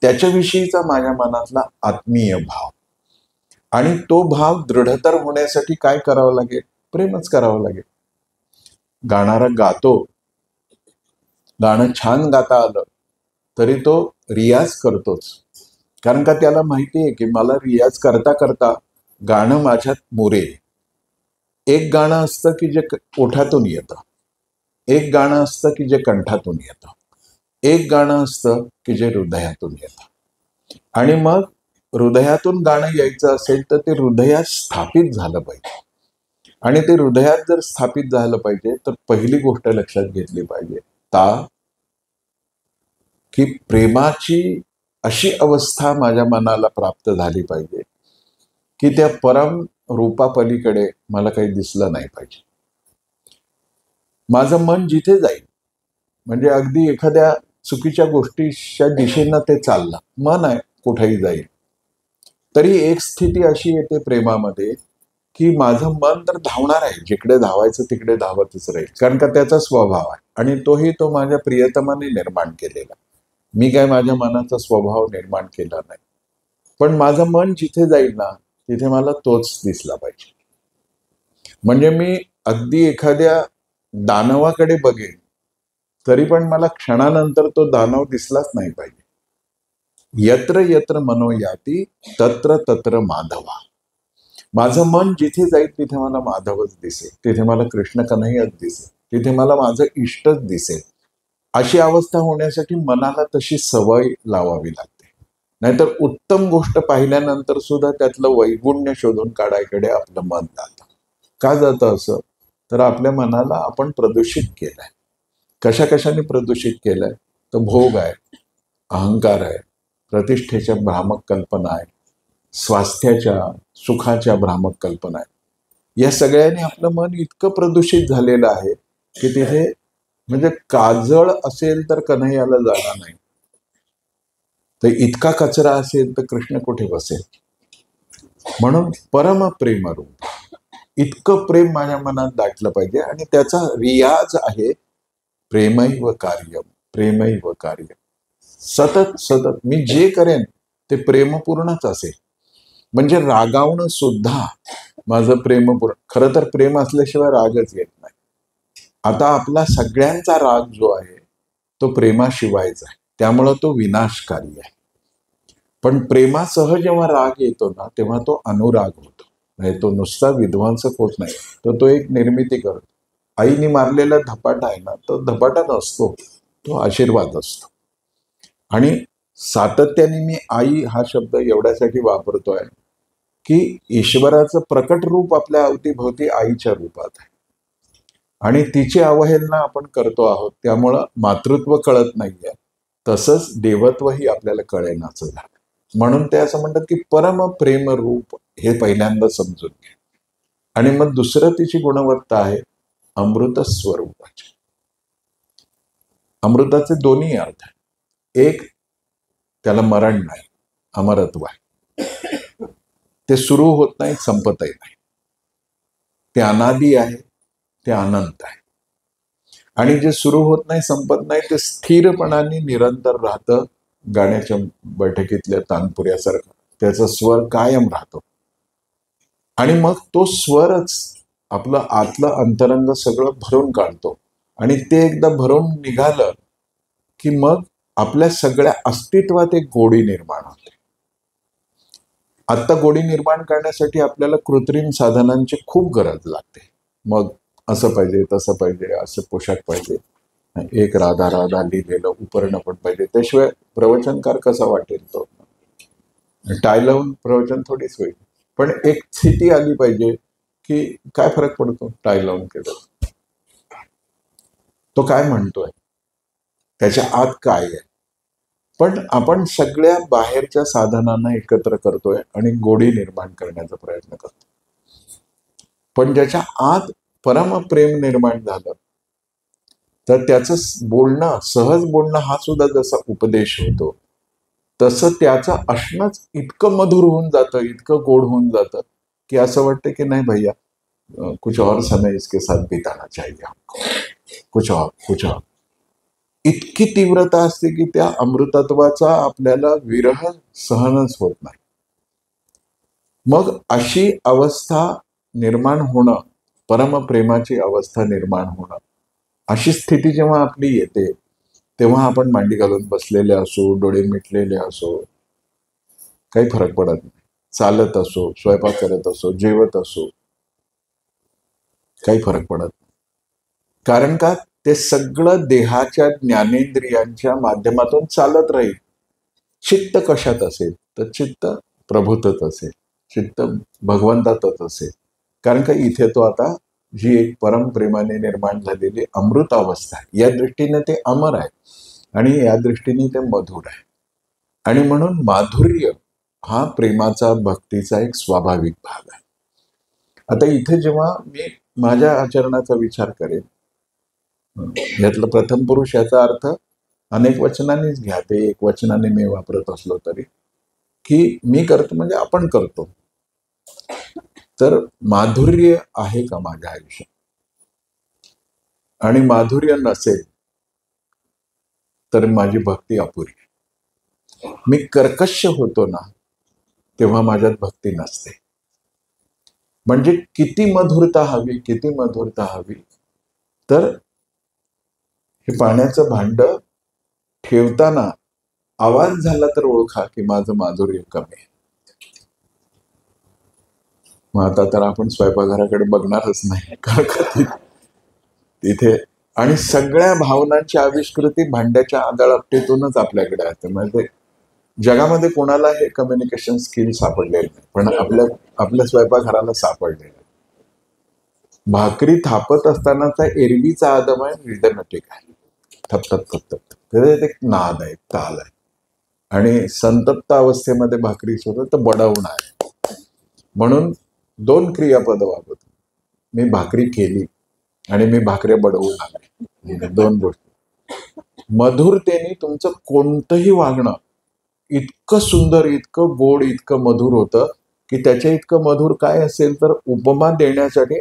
Speaker 1: त्याच्याविषयीचा माझ्या मनातला आत्मीय भाव. आणि तो भाव दृढतर होण्यासाठी काय करावं लागेल? प्रेमच करावं लागेल. गाणारा गातो, गाणं छान गाता आलं तरी तो रियाज करतोच, कारण का त्याला माहिती आहे की मला रियाज करता करता गाणं माझ्यात मुरेल. एक गाणं असतं की जे ओठातून येतं, एक गाणं असतं की जे कंठातून येतं, एक गाणं असतं की जे हृदयातून येतं. आणि मग हृदयातून गाणं यायचं असेल तर ते हृदयात स्थापित झालं पाहिजे. आणि ते हृदयात जर स्थापित झालं पाहिजे तर पहिली गोष्ट लक्षात घेतली पाहिजे की प्रेमाची अशी अवस्था माझ्या मनाला प्राप्त झाली पाहिजे की त्या परम रूपापलीकडे मला काही दिसलं नाही पाहिजे. माझं मन जिथे जाईल, म्हणजे अगदी एखाद्या चुकीच्या गोष्टीच्या दिशेनं ते चाललं, मन आहे कुठेही जाईल, तरी एक स्थिती अशी येते प्रेमामध्ये की माझं मन तर धावणार आहे, जिकडे धावायचं तिकडे धावतच राहील, कारण का त्याचा स्वभाव आहे. आणि तोही तो माझ्या प्रियतमाने निर्माण केलेला. मी काय माझ्या मनाचा स्वभाव निर्माण केला नाही, पण माझं मन जिथे जाईल ना तिथे मला तोच दिसला पाहिजे. म्हणजे मी अगदी एखाद्या दानवाकडे बघेन तरी पण मला क्षणानंतर तो दानव दिसलाच नाही पाहिजे. यत्र यत्र मनोयाती तत्र तत्र माधवा. माझं मन जिथे जाईल तिथे मला माधवच दिसेल, तिथे मला कृष्ण कन्हैयाच दिसेल, तिथे मला माझं इष्टच दिसेल. अशी अवस्था होण्यासाठी मनाला तशी सवय लावावी लागते. नाहीतर उत्तम गोष्ट पाहिल्यानंतर सुद्धा त्यातलं वैगुण्य शोधून काढायकडे आपलं मन जातं. का जातं असं? तर आपल्या मनाला आपण प्रदूषित केलंय. कशा कशाने प्रदूषित केलंय? तर भोग आहे, अहंकार आहे, प्रतिष्ठेच्या भ्रामक कल्पना आहे, स्वास्थ्याच्या सुखाच्या भ्रामक कल्पना आहे. या सगळ्यांनी आपलं मन इतकं प्रदूषित झालेलं आहे की तिथे म्हणजे काजळ असेल तर कन्हैयाला जाणार नाही, तर इतका कचरा असेल तर कृष्ण कुठे बसेल. म्हणून परम प्रेमरूप इतकं प्रेम माझ्या मनात दाटलं पाहिजे. आणि त्याचा रियाज आहे प्रेमैव कार्य, प्रेमैव कार्य. सतत सतत मी जे करेन ते प्रेमपूर्णच असेल. म्हणजे रागावणं सुद्धा माझं प्रेमपूर्ण. खरं तर प्रेम असल्याशिवाय रागच येत नाही. आता आपला सगळ्यांचा राग जो आहे तो प्रेमाशिवायच आहे, त्यामुळं तो विनाशकारी आहे. पण प्रेमासह जेव्हा राग येतो ना तेव्हा तो अनुराग होतो. म्हणजे तो नुसता विध्वंसक होत नाही, तर तो एक निर्मिती करतो. आईने मारलेला धपाटा आहे ना, तो धपाटा नसतो, तो आशीर्वाद असतो. आणि सातत्याने मी आई हा शब्द एवढ्यासाठी वापरतोय की ईश्वराचं प्रकट रूप आपल्या अवतीभोवती आईच्या रूपात आहे आणि तिची अवहेलना आपण करतो आहोत. त्यामुळं मातृत्व कळत नाहीये, तसंच देवत्वही आपल्याला कळेनाचं झालं. म्हणून ते असं म्हणतात की परम प्रेम रूप हे पहिल्यांदा समजून घ्या. आणि मग दुसरं तिची गुणवत्ता आहे अमृत स्वरूपाची. अमृताचे दोन्ही अर्थ आहेत. एक, त्याला मरण नाही, अमरत्व आहे. ते सुरू होत नाही, संपतही नाही. ते अनादी आहे, ते अनंत आहे. आणि जे सुरू होत नाही, संपत नाही, ते स्थिरपणाने निरंतर राहतं. गाण्याच्या बैठकीतल्या तानपुऱ्यासारखं त्याचा स्वर कायम राहतो. आणि मग तो स्वरच आपलं आतलं अंतरंग सगळं भरून काढतो. आणि ते एकदा भरून निघालं की मग आपल्या सगळ्या अस्तित्वात एक गोडी निर्माण होते. आत्ता गोडी निर्माण करण्यासाठी आपल्याला कृत्रिम साधनांची खूप गरज लागते. मग असं पाहिजे, तसं पाहिजे, असं पोशाख पाहिजे, एक राधा राधा लिहिलेलं उपरणं पण पाहिजे, त्याशिवाय प्रवचनकार कसा वाटेल तो. टाय लावून प्रवचन थोडीच होईल. पण एक स्थिती आली पाहिजे की काय फरक पडतो टाय लावून केलं, तो काय म्हणतोय, त्याच्या आत काय आहे. पण आपण सगळ्या बाहेरच्या साधनांना एकत्र करतोय आणि गोडी निर्माण करण्याचा प्रयत्न करतो. पण ज्याच्या आत परमप्रेम निर्माण झालं तर त्याचं बोलणं, सहज बोलणं हा सुद्धा जसा उपदेश होतो, तसं त्याचं असणंच इतकं मधुर होऊन जातं, इतकं गोड होऊन जातं की असं वाटतं की नाही भैया, कुछ और समय इसके साथ बिताना चाहिए हमको, कुछ और. इतकी तीव्रता असते की त्या अमृतत्वाचा आपल्याला विरह सहनच होत नाही. मग अशी अवस्था निर्माण होणं, परमप्रेमाची अवस्था निर्माण होणं, अशी स्थिती जेव्हा आपली येते तेव्हा आपण मांडी घालून बसलेले असो, डोळे मिटलेले असो, काही फरक पडत नाही. चालत असो, स्वयंपाक करत असो, जेवत असो, काही फरक पडत नाही. कारण का, ते सगळं देहाच्या ज्ञानेंद्रियांच्या माध्यमातून चालत राहील. चित्त कशात असेल तर चित्त प्रभूतच असेल, चित्त भगवंतातच असेल. कारण का इथे तो आता जी एक परमप्रेमाने निर्माण झालेली अमृत अवस्था आहे, या दृष्टीने ते अमर आहे आणि या दृष्टीने ते मधुर आहे. आणि म्हणून माधुर्य हा प्रेमाचा, भक्तीचा एक स्वाभाविक भाग आहे. आता इथे जेव्हा मी माझ्या आचरणाचा विचार करेन, यातलं प्रथम पुरुष याचा अर्थ अनेक वचनांनीच घ्या, ते एक वचनाने मी वापरत असलो तरी, की मी करतो म्हणजे आपण करतो. तर माधुर्य आहे का माझ्या आयुष्यात, आणि माधुर्य नसेल तर माझी भक्ती अपुरी. मी कर्कश होतो ना तेव्हा माझ्यात भक्ती नसते. म्हणजे किती मधुरता हवी, किती मधुरता हवी. तर हे पाण्याचं भांड ठेवताना आवाज झाला तर ओळखा की माझं माधुर्य कमी आहे. मग आता तर आपण स्वयंपाकघराकडे बघणारच नाही, कारण तिथे आणि सगळ्या भावनांची आविष्कृती भांड्याच्या आदळपटीतूनच आपल्याकडे असते. म्हणजे जगामध्ये कोणाला हे कम्युनिकेशन स्किल सापडलेलं नाही, पण आपल्या स्वयंपाकघराला सापडलेलं. भाकरी थापत असतानाचा एरवीचा आदम आहे, रिदमेटिक आहे, थप थप थप थप. त्याच्यात एक नाद आहे, ताल आहे. आणि संतप्त अवस्थेमध्ये भाकरी सुद्धा तर बडवून आहे. म्हणून दोन क्रियापद वापरतो, मी भाकरी केली आणि मी भाकऱ्या बडवून आले, दोन गोष्टी. मधुरतेने तुमचं कोणतंही वागणं इतकं सुंदर, इतकं गोड, इतकं मधुर होतं की त्याच्या इतकं मधुर काय असेल तर उपमा देण्यासाठी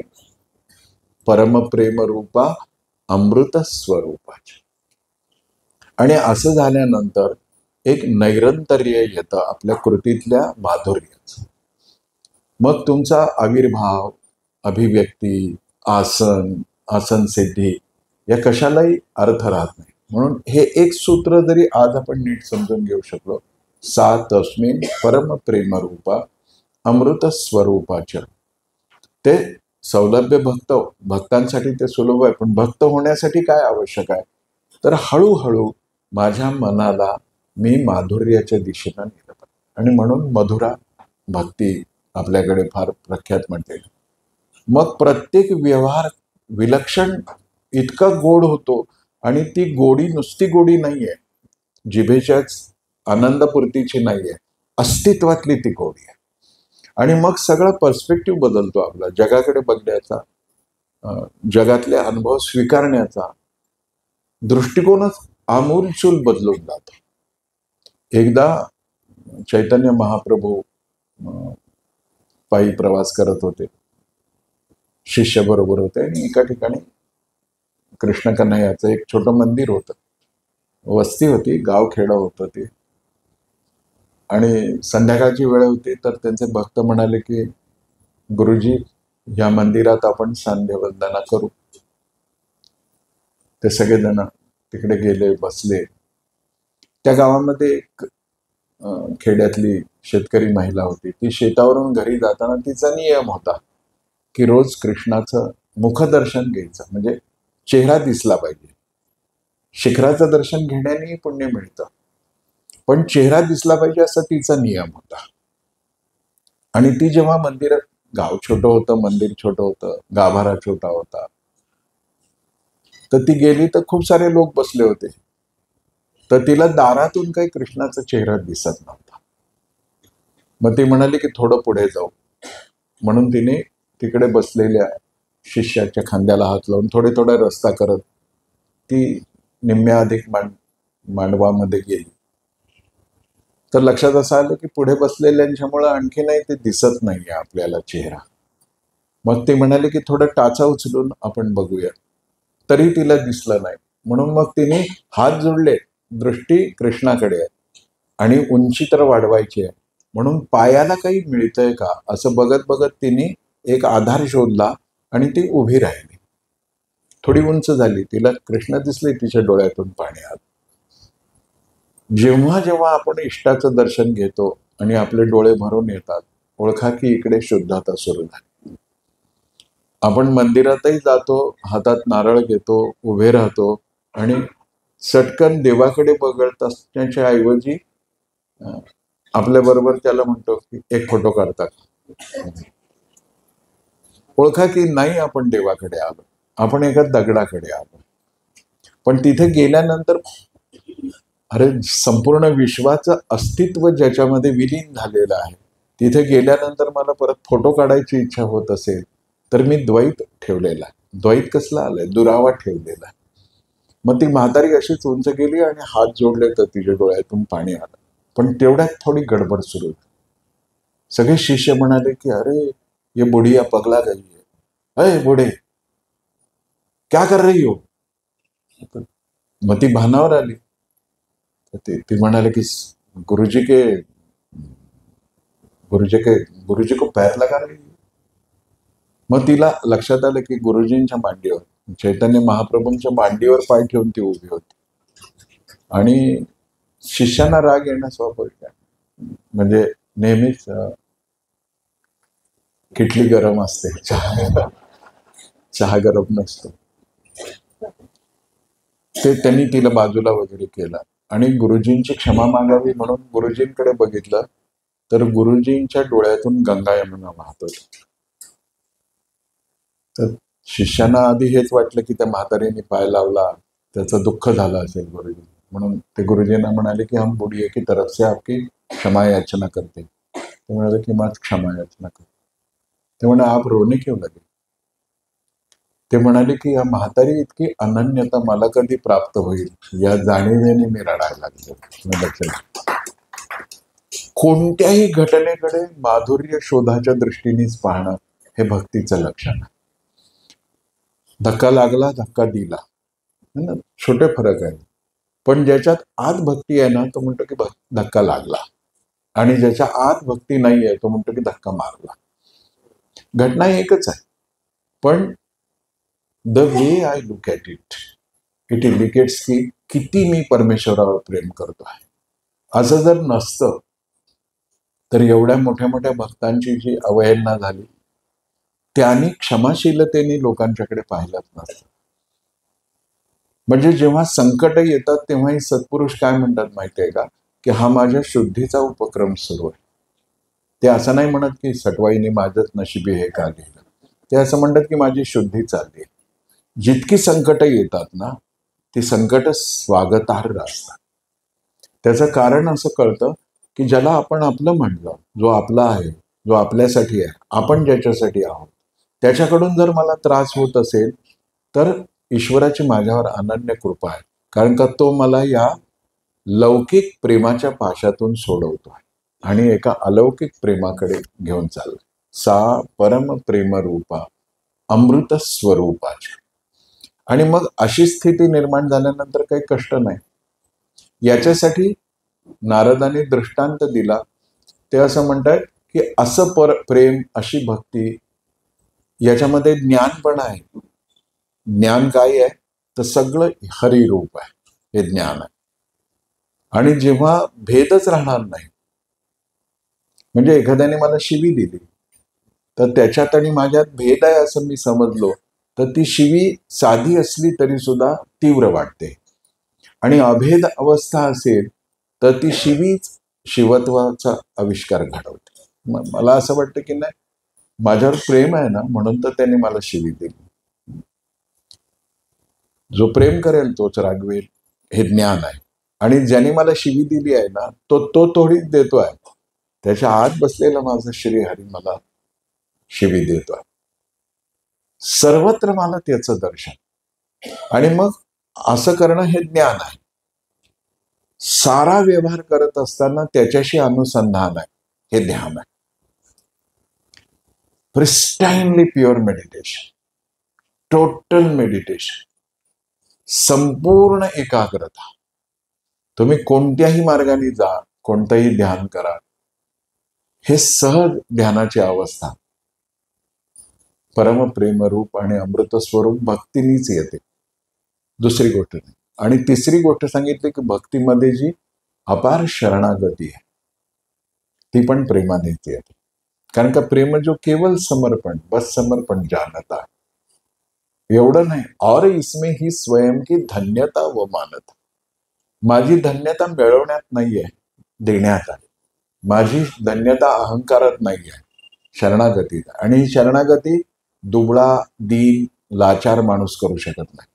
Speaker 1: परमप्रेम रूपा अमृत स्वरूपाचे. आणि असं झाल्यानंतर एक नैरंतर्य येतं आपल्या कृतीतल्या माधुर्याचं. मग तुमचा आविर्भाव, अभिव्यक्ती, आसन सिद्धी या कशालाही अर्थ राहत नाही. म्हणून हे एक सूत्र जरी आज आपण नीट समजून घेऊ शकलो, सा तस्मिन् परम प्रेम रूपा अमृत स्वरूपाच्या, ते सौलभ्य भक्तांसाठी ते सुलभ आहे. पण भक्त होण्यासाठी काय आवश्यक आहे तर हळूहळू माझ्या मनाला मी माधुर्याच्या दिशेनं नेलं पाहिजे. आणि म्हणून मधुरा भक्ती आपल्याकडे फार प्रख्यात म्हटलेलं. मग प्रत्येक व्यवहार विलक्षण इतका गोड होतो, आणि ती गोडी नुसती गोडी नाहीये, जिभेच्याच आनंदपूर्तीची नाहीये, अस्तित्वातली ती गोडी आहे. आणि मग सगळा पर्स्पेक्टिव्ह बदलतो आपला, जगाकडे बघण्याचा, जगातले अनुभव स्वीकारण्याचा दृष्टिकोनच आमूलचूल बदलून जातो. एकदा चैतन्य महाप्रभू पायी प्रवास करत होते, शिष्य बरोबर होते, आणि एका ठिकाणी कृष्ण कन्हैयाचं एक छोटं मंदिर होतं, वस्ती होती, गाव खेडं होतं ते. आणि संध्याकाळची वेळ होती, तर त्यांचे भक्त म्हणाले की गुरुजी, या मंदिरात आपण सांध्यवंदना करू. ते सगळेजण तिकडे गेले, बसले. त्या गावामध्ये एक खेड्यातली शेतकरी महिला होती, ती शेतावरून घरी जाताना तिचा नियम होता की रोज कृष्णाचं मुखदर्शन घ्यायचं, म्हणजे चेहरा दिसला पाहिजे. शिखराचं दर्शन घेण्यानेही पुण्य मिळतं, पण चेहरा दिसला पाहिजे असा तिचा नियम होता. आणि ती जेव्हा मंदिरात, गाव छोटं होतं, मंदिर छोटं होतं, गाभारा छोटा होता, तर ती गेली तर खूप सारे लोक बसले होते, तर तिला दारातून काही कृष्णाचा चेहरा दिसत नव्हता. मग ती म्हणाली की थोडं पुढे जाऊ, म्हणून तिने तिकडे बसलेल्या शिष्याच्या खांद्याला हात लावून थोडे थोडा रस्ता करत ती निम्म्या अधिक मांडवामध्ये गेली. तर लक्षात असं आलं की पुढे बसलेल्यांच्यामुळे आणखीनही ते दिसत नाहीये आपल्याला चेहरा. मग ते म्हणाले की थोडं टाचा उचलून आपण बघूया, तरी तिला दिसलं नाही. म्हणून मग तिने हात जोडले, दृष्टी कृष्णाकडे आहे आणि उंची तर वाढवायची आहे, म्हणून पायाला काही मिळतंय का असं बघत बघत तिने एक आधार शोधला आणि ती उभी राहिली. थोडी उंच झाली, तिला कृष्ण दिसले, तिच्या डोळ्यातून पाणी आलं. जेव्हा जेव्हा आपण इष्टाचं दर्शन घेतो आणि आपले डोळे भरून येतात, ओळखा की इकडे शुद्धता सुरू झाली. आपण मंदिरातही जातो, हातात नारळ घेतो, उभे राहतो आणि सटकन देवाकडे बघत असण्याच्या ऐवजी आपल्या बरोबर त्याला म्हणतो की एक फोटो काढतात. ओळखा की नाही आपण देवाकडे आलो, आपण एका दगडाकडे आलो. पण तिथे गेल्यानंतर अरे संपूर्ण विश्वाचं अस्तित्व ज्याच्यामध्ये विलीन झालेलं आहे, तिथे गेल्यानंतर मला परत फोटो काढायची इच्छा होत असेल तर मी द्वैत ठेवलेला आहे. द्वैत कसला आलंय? दुरावा ठेवलेला आहे. मग ती म्हातारी अशीच उंच गेली आणि हात जोडले तर तिच्या डोळ्यातून पाणी आलं. पण तेवढ्यात थोडी गडबड सुरू झाली. सगळे शिष्य म्हणाले की अरे ये बुढ़िया पगला गई है. अरे बुढ़े क्या कर रही हो? मग ती भानावर आली. ती म्हणाले की गुरुजी को पैर लगा रही. मग तिला लक्षात आलं की गुरुजींच्या मांडीवर, चैतन्य महाप्रभूंच्या मांडीवर पाय ठेवून ती उभी होती. आणि शिष्यांना राग येणं स्वाभाविक आहे, म्हणजे नेहमीच किटली गरम असते, चहा गरम नसतो. ते त्यांनी तिला बाजूला वगैरे केलं आणि गुरुजींची क्षमा मागावी म्हणून गुरुजींकडे बघितलं, तर गुरुजींच्या डोळ्यातून गंगा यमुना वाहत होती. तर शिष्यांना आधी हेच वाटलं की त्या म्हातारीने पाय लावला, त्याचं दुःख झालं असेल गुरुजी, म्हणून ते गुरुजींना म्हणाले की हम बुढ़िया की तरफ से आपकी क्षमा याचना करते. ते म्हणाले की माझ क्षमा याचना कर. ते म्हणे आप रोने क्यों लगे? ते म्हणाले की या म्हातारी इतकी अनन्यता मला कधी प्राप्त होईल या जाणीवेने मी रडायला लागलो. लक्षात, कोणत्याही घटनेकडे माधुर्य शोधाच्या दृष्टीनेच पाहणं हे भक्तीचं लक्षण आहे. धक्का लागला, धक्का दिला, छोटे फरक आहे. पण ज्याच्यात आत भक्ती आहे ना, तो म्हणतो की धक्का लागला, आणि ज्याच्या आत भक्ती नाही आहे तो म्हणतो की धक्का मारला. घटना एकच आहे, पण the way I look at it, it indicates की किती मी परमेश्वरावर प्रेम करतो आहे. असं जर नसतं तर एवढ्या मोठ्या मोठ्या भक्तांची जी अवहेलना झाली, त्यांनी क्षमाशीलतेने लोकांच्याकडे पाहिलंच नसतं. म्हणजे जेव्हा संकट येतात तेव्हाही सत्पुरुष काय म्हणतात माहितीये का, की हा माझ्या शुद्धीचा उपक्रम सुरू आहे. ते असं नाही म्हणत की सटवाईने माझंच नशिबी हे का लिहिलं. ते असं म्हणतात की माझी शुद्धी चालली आहे. जितकी संकट येतात ना, ती संकट स्वागतार्ह असतात. त्याचं कारण असं कळतं की ज्याला आपण आपलं म्हणलं, जो आपला आहे, जो आपल्यासाठी आहे, आपण ज्याच्यासाठी आहोत, त्याच्याकडून जर मला त्रास होत असेल तर ईश्वराची माझ्यावर अनन्य कृपा आहे, कारण का तो मला या लौकिक प्रेमाच्या पाशातून सोडवतो आहे आणि एका अलौकिक प्रेमाकडे घेऊन चाललाय. सा परम प्रेम रूपा अमृत स्वरूपाची. आणि मग अशी स्थिती निर्माण झाल्यानंतर काही कष्ट नाही. याच्यासाठी नारदाने दृष्टांत दिला. ते असं म्हणतात की असं प्रेम, अशी भक्ती, याच्यामध्ये ज्ञान पण आहे. ज्ञान काय आहे तर सगळं हरिरूप आहे, हे ज्ञान आहे. आणि जेव्हा भेदच राहणार नाही, म्हणजे एखाद्याने मला शिवी दिली तर त्याच्यात आणि माझ्यात भेद आहे असं मी समजलो तर ती शिवी साधी असली तरी सुद्धा तीव्र वाटते. आणि अभेद अवस्था असेल तर ती शिवीच शिवत्वाचा आविष्कार घडवते. मला असं वाटतं की नाही, माझ्यावर प्रेम आहे ना म्हणून तर त्यांनी मला शिवी दिली. जो प्रेम करेल तोच रागवेल, हे ज्ञान आहे. आणि ज्याने मला शिवी दिली आहे ना तो थोडीच देतोय, त्याच्या आत बसलेला माझा श्रीहरी मला शिवी देतोय. सर्वत्र मला त्याचं दर्शन. आणि मग असं करणं हे ज्ञान आहे. सारा व्यवहार करत असताना त्याच्याशी अनुसंधान आहे, हे ध्यान आहे. प्रिस्टाइनली प्युअर मेडिटेशन, टोटल मेडिटेशन, संपूर्ण एकाग्रता. तुम्ही कोणत्याही मार्गाने जा, कोणतंही ध्यान करा, हे सहज ध्यानाची अवस्था परमप्रेमरूप आणि अमृत स्वरूप भक्तीनीच येते, दुसरी गोष्ट नाही. आणि तिसरी गोष्ट सांगितली की भक्तीमध्ये जी अपार शरणागती आहे ती पण प्रेमानेच येते. कारण का प्रेम जो केवल समर्पण, बस समर्पण जानता, एवढं नाही. और इसमें ही स्वयं की धन्यता व मानता. माझी धन्यता मिळवण्यात नाहीये, देण्यात आहे. माझी धन्यता अहंकारात नाहीये, शरणागतीत. आणि ही शरणागती दुबळा, दीन, लाचार माणूस करू शकत नाही.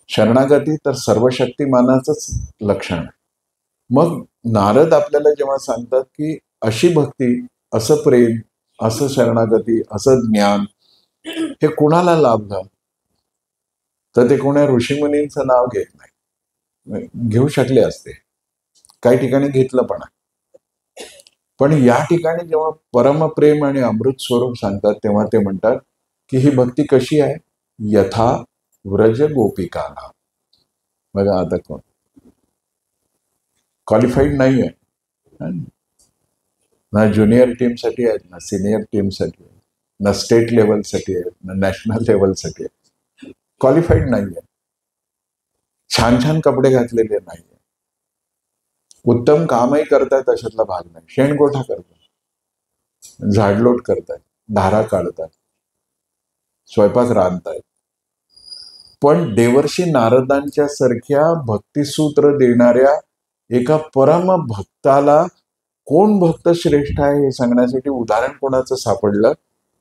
Speaker 1: शरणागती तर सर्वशक्तिमानाचंच लक्षण आहे. मग नारद आपल्याला जेव्हा सांगतात की अशी भक्ती, असं प्रेम, असं शरणागती, असं ज्ञान हे कुणाला लाभलं, तर ते कोणा ऋषीमुनींचं नाव घेत नाही. घेऊ शकले असते, काही ठिकाणी घेतलं पण या ठिकाणी जेव्हा परमप्रेम आणि अमृत स्वरूप सांगतात तेव्हा ते म्हणतात की ही भक्ती कशी आहे, यथा व्रज गोपिकांना. बघा आता कोण क्वालिफाईड नाही आहे, ना ज्युनियर टीमसाठी आहेत, ना सिनियर टीमसाठी आहेत, ना स्टेट लेवलसाठी आहेत, ना नॅशनल लेवलसाठी आहेत. क्वालिफाईड नाही आहे. छान छान कपडे घातलेले नाही, उत्तम कामही करतायत अशातला भाग नाही. शेणगोठा करतात, झाडलोट करतायत, धारा काढतात, स्वयंपाक रांधतायत. पण देवर्षी नारदांच्या सारख्या भक्तिसूत्र देणाऱ्या एका परम भक्ताला कोण भक्त श्रेष्ठ आहे हे सांगण्यासाठी उदाहरण कोणाचं सापडलं,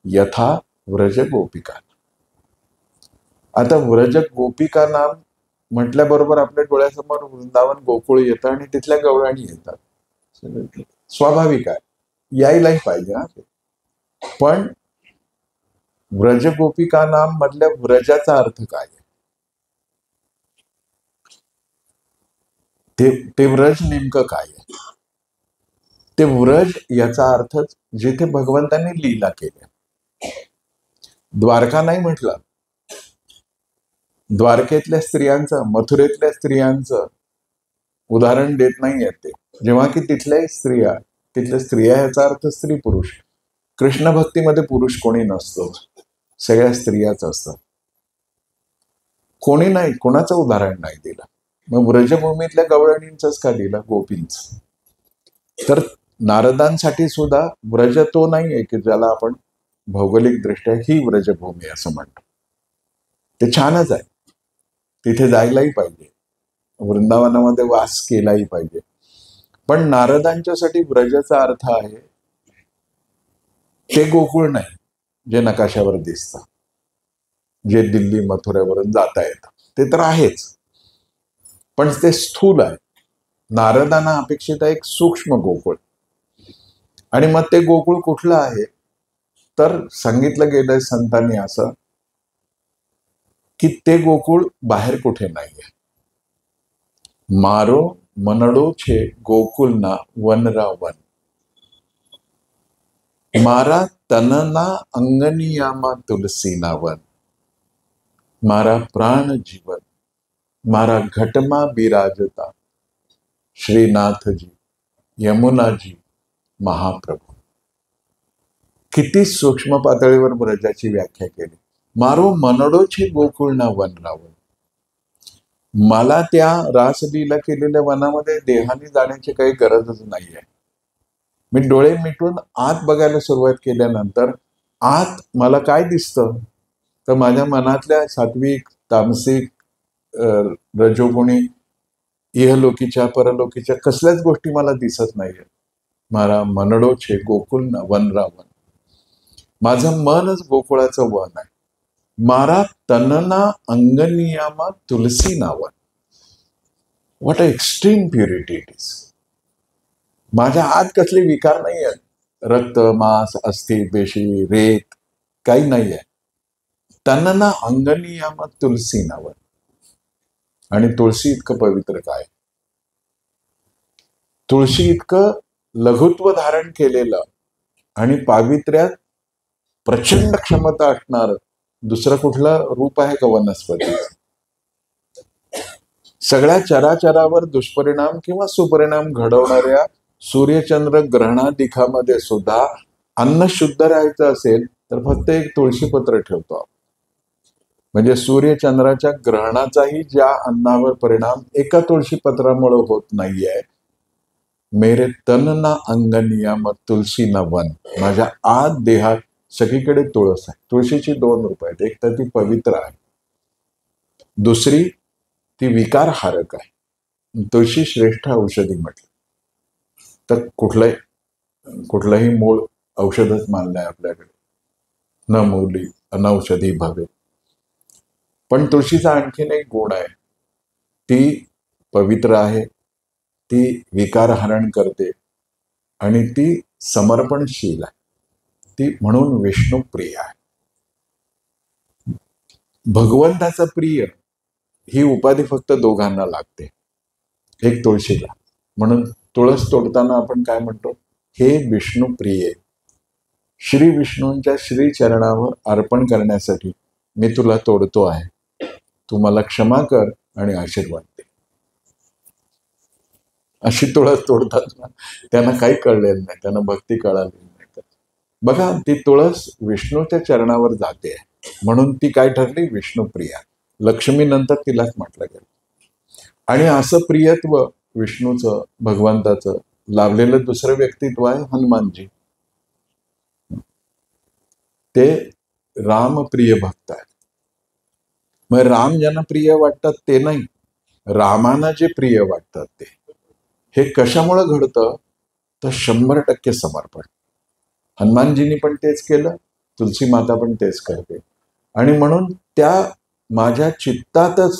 Speaker 1: यथा व्रज गोपिका. आता व्रज गोपिका नाम म्हटल्याबरोबर आपल्या डोळ्यासमोर वृंदावन, गोकुळ येतं आणि तिथल्या गवळणी येतात. स्वाभाविक आहे, यायलाही पाहिजे ना. पण व्रज गोपिका नाम मधल्या व्रजाचा अर्थ काय आहे, ते व्रज नेमकं काय आहे. ते व्रज याचा अर्थच जिथे भगवंतांनी लीला केल्या. द्वारका नाही म्हटलं, द्वारकेतल्या स्त्रियांचं, मथुरेतल्या स्त्रियांचं उदाहरण देत नाही ते, जेव्हा की तिथल्या स्त्रिया याचा अर्थ स्त्री पुरुष. कृष्ण भक्तीमध्ये पुरुष कोणी नसतो, सगळ्या स्त्रियाच असतात. कोणी नाही, कोणाचं उदाहरण नाही दिलं. मग व्रजभूमीतल्या गवळणींचंच का दिलं, गोपींच. तर नारदांसाठी सुद्धा व्रज तो नाहीये की ज्याला आपण भौगोलिक दृष्ट्या ही व्रजभूमी असं म्हणतो. ते छानच आहे, तिथे जायलाही पाहिजे, वृंदावनामध्ये वास केलाही पाहिजे. पण नारदांच्यासाठी व्रजाचा अर्थ आहे ते गोकुळ नाही जे नकाशावर दिसतं, जे दिल्ली मथुऱ्यावरून जाता येतं, ते तर आहेच, पण ते स्थूल आहे. नारदांना अपेक्षित आहे एक सूक्ष्म गोकुळ. आणि मग ते गोकुळ कुठलं आहे, तर सांगितलं गेलंय संतांनी असं की ते गोकुळ बाहेर कुठे नाहीये. मारो मनडो छे गोकुलना वनरा वन, मारा तनना अंगनियामा तुलसीना वन, मारा प्राण जीवन, मारा घटमा बिराजता श्रीनाथजी, यमुनाजी, महाप्रभू. किती सूक्ष्म पातळीवर ब्रजाची व्याख्या केली. मारो मनडो छे गोकुळना वन रावण. मला त्या रासलीला केलेल्या वनामध्ये देहाने जाण्याची काही गरजच नाहीये. मी डोळे मिटून आत बघायला सुरुवात केल्यानंतर आत मला काय दिसतं, तर माझ्या मनातल्या सात्विक, तामसिक, रजोगुणी, इहलोकीच्या परलोकीच्या कसल्याच गोष्टी मला दिसत नाहीये. मारा मनडो छे गोकुल न वनरावन. माझं मनच गोकुळाचं वन आहे. मारा तनना अंगनियामा तुलसी नावन. What a extreme purity it is. माझ्या आत कसले विकार नाही आहेत. रक्त, मांस, अस्थि, पेशी, रेत काही नाही आहे. तनना अंगनियामा तुलसी नावन. आणि तुळशी इतकं पवित्र काय, तुळशी इतकं लघुत्व धारण केलेलं आणि पावित्र्यात प्रचंड क्षमता असणार दुसरं कुठलं रूप आहे का वनस्पती? सगळ्या चराचरावर दुष्परिणाम किंवा सुपरिणाम घडवणाऱ्या सूर्यचंद्र ग्रहणादिखामध्ये सुद्धा अन्न शुद्ध राहायचं असेल तर फक्त एक तुळशीपत्र ठेवतो. म्हणजे सूर्यचंद्राच्या ग्रहणाचाही ज्या अन्नावर परिणाम एका तुळशीपत्रामुळे होत नाहीये. मेरे तन ना अंग नियम तुलसी न वन. माझ्या आत देहात सगळीकडे तुळस आहे. तुळशीची 2 रूप आहेत. एक तर ती पवित्र आहे, दुसरी ती विकारहारक आहे. तुळशी श्रेष्ठ औषधी म्हटलं तर कुठलंही मूळ औषधच मानलं आहे आपल्याकडे. न मूली अनौषधी भवे. पण तुळशीचा आणखीन एक गुण आहे, ती पवित्र आहे, ती विकारहरण करते आणि ती समर्पणशील आहे. ती म्हणून विष्णू प्रिय आहे. भगवंताचा प्रिय ही उपाधी फक्त दोघांना लागते, एक तुळशीला. म्हणून तुळस तोडताना आपण काय म्हणतो, हे विष्णू प्रिय, श्री विष्णूंच्या श्री चरणावर अर्पण करण्यासाठी मी तुला तोडतो आहे. तू मला क्षमा कर आणि आशीर्वाद दे. अशी तुळस तोडतात ना, त्यांना काही कळलेलं नाही, त्यांना भक्ती कळालेली नाही. बघा, ती तुळस विष्णूच्या चरणावर जाते म्हणून ती काय ठरली, विष्णुप्रिया. लक्ष्मी नंतर तिलाच म्हटलं गेलं. आणि असं प्रियत्व विष्णूचं, भगवंताचं लाभलेलं दुसरं व्यक्तित्व आहे हनुमानजी. ते रामप्रिय भक्त आहेत. मग राम ज्यांना प्रिय वाटतात ते नाही, रामाना जे प्रिय वाटतात ते. हे कशामुळे घडतं, तर 100% समर्पण. हनुमानजींनी पण तेच केलं, तुलसी माता पण तेच करते. आणि म्हणून त्या माझ्या चित्तातच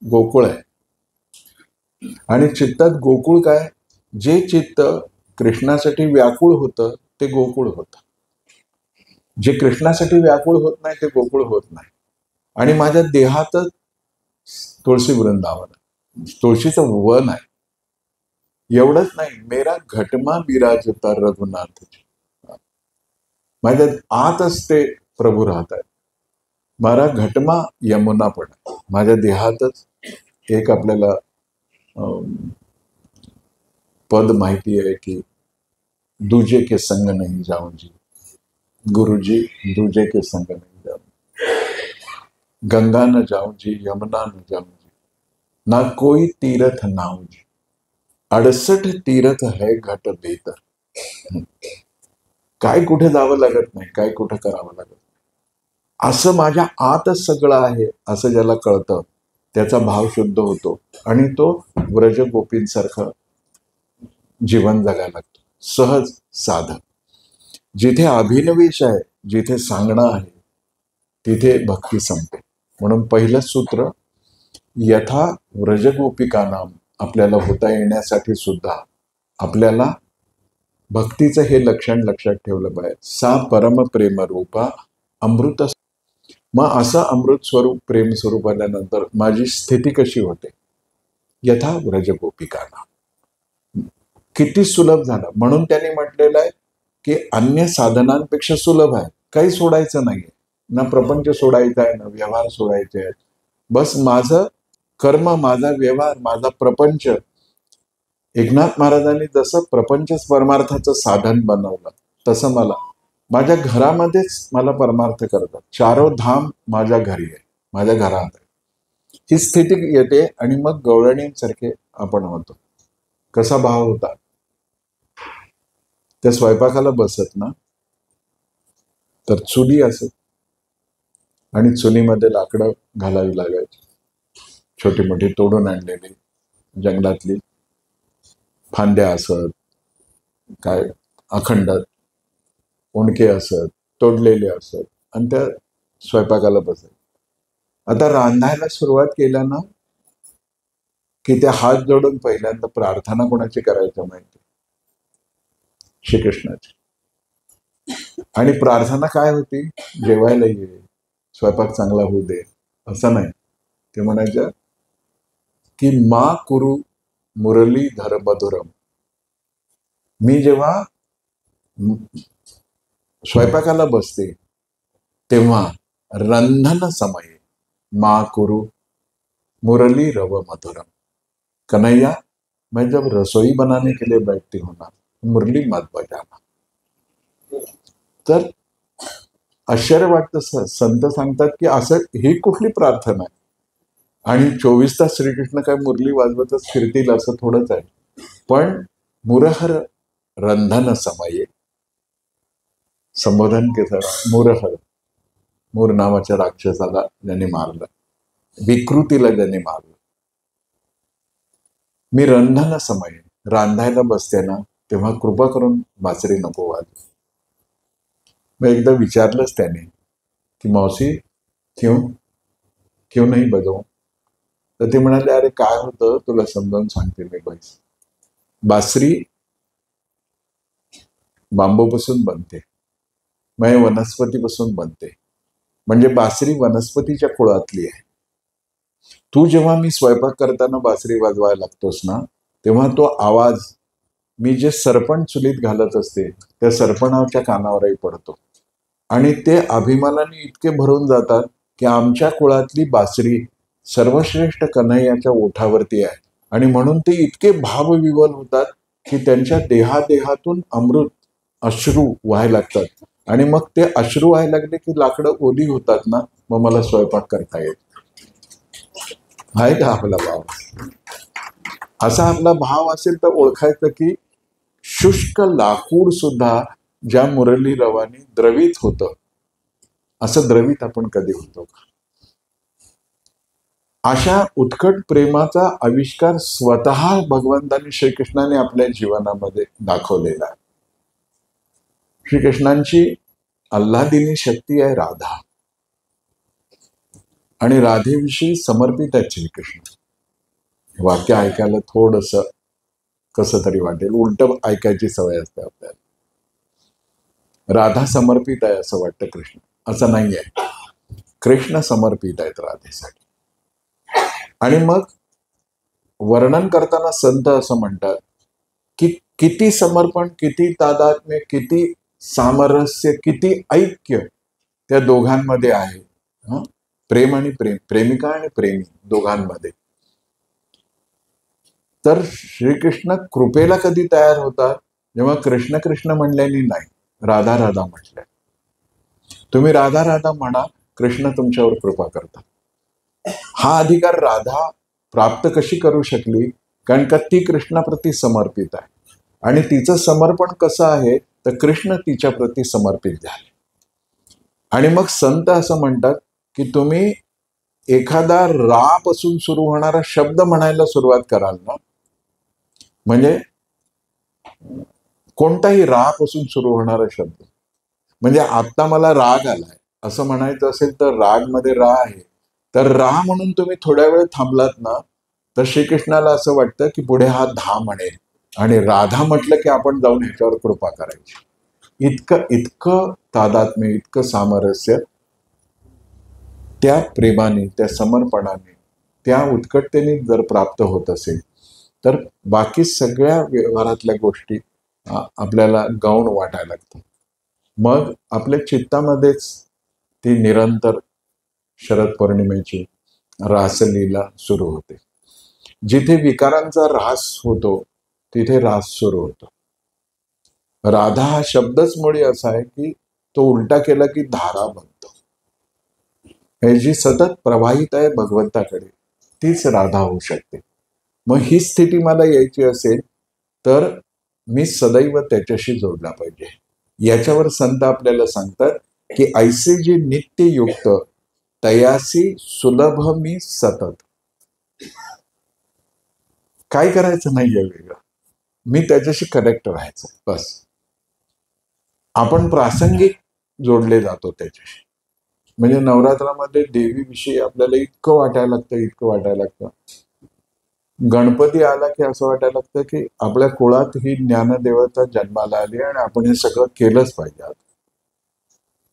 Speaker 1: गोकुळ आहे. आणि चित्तात गोकुळ काय, जे चित्त कृष्णासाठी व्याकुळ होतं ते गोकुळ होतं. जे कृष्णासाठी व्याकुळ होत नाही ते गोकुळ होत नाही. आणि माझ्या देहातच तुळशी वृंदावन, तुळशीचं वन आहे. एवढंच नाही, मेरा घटमा विराजता रघुनाथ. माझ्या आतच ते प्रभू राहत आहेत. मारा घटमा यमुना पण माझ्या देहातच. एक आपल्याला पद माहिती आहे की दूजे के संग नहीं जाऊं जी, गुरुजी दूजे के संग नहीं जाऊं, गंगा न जाऊं जी, यमुना न जाऊं जी, ना कोई तीर्थ नाऊं जी, 68 तीर्थ है घट बेतर. काय कुठे जावं लागत नाही, काय कुठं करावं लागत नाही. असं माझ्या आतच सगळं आहे असं ज्याला कळतं त्याचा भाव शुद्ध होतो आणि तो व्रज गोपींसारखं जीवन जगायला लागतो, सहज साधं. जिथे अभिनिवेश आहे, जिथे सांगणं आहे, तिथे भक्ती संपते. म्हणून पहिलं सूत्र, यथा व्रजगोपिकानाम, आपल्याला होता येण्यासाठी सुद्धा आपल्याला भक्तीचं हे लक्षण लक्षात ठेवलं पाहिजे. सा परम प्रेम रूपा अमृत. मग असं अमृत स्वरूप प्रेम स्वरूप आल्यानंतर माझी स्थिती कशी होते, यथा व्रजगोपिकानाम. किती सुलभ झालं. म्हणून त्यांनी म्हटलेलं आहे की अन्य साधनांपेक्षा सुलभ आहे. काही सोडायचं नाहीये, ना प्रपंच सोडायचा आहे, ना व्यवहार सोडायचे आहेत. बस माझं कर्म, माझा व्यवहार, माझा प्रपंच. एकनाथ महाराजांनी जसं प्रपंचच परमार्थाचं साधन बनवलं तसं मला माझ्या घरामध्येच मला परमार्थ करतात. 4 धाम माझ्या घरी आहे, माझ्या घरात आहे. ही स्थिती येते आणि मग गवळणींसारखे आपण होतो. कसा भाव होता, त्या स्वयंपाकाला बसत ना, तर चुली असत आणि चुलीमध्ये लाकडं घालावी लागायची, छोटी मोठी तोडून आणलेली जंगलातली फांद्या असत, काय अखंड उणके असत, तोडलेले असत, आणि त्या स्वयंपाकाला बसत. आता रांधायला सुरुवात केल्या ना, की त्या हात जोडून पहिल्यांदा प्रार्थना कोणाची करायच्या माहिती? श्रीकृष्णाची. आणि प्रार्थना काय होती? जेवायला ये, स्वयंपाक चांगला होऊ दे, असं नाही. ते म्हणायचं की मा कुरु मुरलीधर मधुरम. मी जेव्हा स्वयंपाकाला बसते तेव्हा रंधन समय मा कुरु मुरली रव मधुरम. कन्हैया, मैं जब रसोई बनाने के लिए बैठती हूं ना, मुरली मत बजाना. तर आश्चर्य वाटतं. संत सांगतात की असं ही कुठली प्रार्थना आहे? आणि 24 तास श्रीकृष्ण काय मुरली वाजवतच फिरतील असं थोडंच आहे. पण मुरहर रंधन समये संबोधन केलं. मुरहर, मूर नावाच्या राक्षसाला ज्याने मारलं, विकृतीला ज्याने मारलं. मी रंधन समय, रांधायला बसते ना, तेव्हा कृपा करून बासरी नको वाजवू. मग एकदा विचारलंच त्याने की मौसी क्यों नाही बजावू? तर ते म्हणाले, अरे काय होतं तुला समजावून सांगते मी बैस. बासरी बांबूपासून बनते, मग वनस्पतीपासून बनते, म्हणजे बासरी वनस्पतीच्या कुळातली आहे. तू जेव्हा मी स्वयंपाक करताना बासरी वाजवायला लागतोस ना, तेव्हा तो आवाज मी जे सरपण चुलीत घालत असते त्या सरपणाच्या कानावरही पडतो, आणि ते अभिमानाने इतके भरून जातात की आमच्या कुळातली बासरी सर्वश्रेष्ठ कन्हैयाच्या ओठावरती आहे. आणि म्हणून ते इतके भावविवल होतात की त्यांच्या देहादेहातून अमृत अश्रू व्हायला लागतात, आणि मग ते अश्रू व्हायला लागले की लाकडं ओली होतात ना, मग मला स्वयंपाक करता येत. आहे का आपला भाव? असा आपला भाव असेल तर ओळखायचं की शुष्क लाकूड सुद्धा ज्या मुरली रवानी द्रवित होतं, असं द्रवित आपण कधी होतो का? अशा उत्कट प्रेमाचा आविष्कार स्वतः भगवंतांनी श्रीकृष्णाने आपल्या जीवनामध्ये दाखवलेला आहे. श्रीकृष्णांची आल्हादिनी शक्ती आहे राधा, आणि राधेविषयी समर्पित आहे श्रीकृष्ण. वाक्य ऐकायला थोडस कसं तरी वाटेल, उलट ऐकायची सवय असते आपल्याला. राधा समर्पित आहे असं वाटतं कृष्ण, असं नाही आहे. कृष्ण समर्पित आहेत राधेसाठी. आणि मग वर्णन करताना संत असं म्हणतात की किती समर्पण, किती तादात्म्य, किती सामरस्य, किती ऐक्य त्या दोघांमध्ये आहे. प्रेम आणि प्रेम, प्रेमिका आणि प्रेमी दोघांमध्ये. तर श्रीकृष्ण कृपेला कधी तयार होतात? जेव्हा कृष्ण कृष्ण म्हणल्याने नाही, राधा राधा म्हटलंय. तुम्ही राधा राधा म्हणा, कृष्ण तुमच्यावर कृपा करतात. हा अधिकार राधा प्राप्त कशी करू शकली? कारण का ती कृष्णाप्रती समर्पित आहे, आणि तिचं समर्पण कसं आहे तर कृष्ण तिच्या प्रती समर्पित झाले. आणि मग संत असं म्हणतात की तुम्ही एखादा रा पासून सुरू होणारा शब्द म्हणायला सुरुवात कराल ना, म्हणजे कोणताही रा पासून सुरू होणारा शब्द, म्हणजे आता मला राग आलाय असं म्हणायचं असेल तर राग मध्ये रा आहे, तर रा म्हणून तुम्ही थोड्या वेळ थांबलात ना, तर श्रीकृष्णाला असं वाटतं की पुढे हा धा म्हणेल, आणि राधा म्हटलं की आपण जाऊन ह्याच्यावर कृपा करायची. इतकं तादात्म्य, इतकं सामरस्य त्या प्रेमाने, त्या समर्पणाने, त्या उत्कटतेने जर प्राप्त होत असेल तर बाकी सगळ्या व्यवहारातल्या गोष्टी आपल्याला गौण वाटायला लागतात. मग आपल्या चित्तामध्येच ती निरंतर शरद पौर्णिमेची रासलीला सुरू होते. जिथे विकारांचा ऱ्हास होतो तिथे रास सुरू होतो. राधा हा शब्दच मुळी असा आहे की तो उलटा केला की धारा बनतो. हे जी सतत प्रवाहित आहे भगवंताकडे, तीच राधा होऊ शकते. मग ही स्थिती मला यायची असेल तर मी सदैव त्याच्याशी जोडला पाहिजे. याच्यावर संत आपल्याला सांगतात की ऐसे जे नित्ययुक्त तयासी सुलभ मी सतत. काय करायचं नाहीये वेगळं, मी त्याच्याशी कनेक्ट राहायचं बस. आपण प्रासंगिक जोडले जातो त्याच्याशी. म्हणजे नवरात्रामध्ये देवीविषयी आपल्याला इतकं वाटायला लागतं. गणपती आला की असं वाटायला लागतं की आपल्या कुळात ही ज्ञानदेवता जन्माला आली आणि आपण हे सगळं केलंच पाहिजे.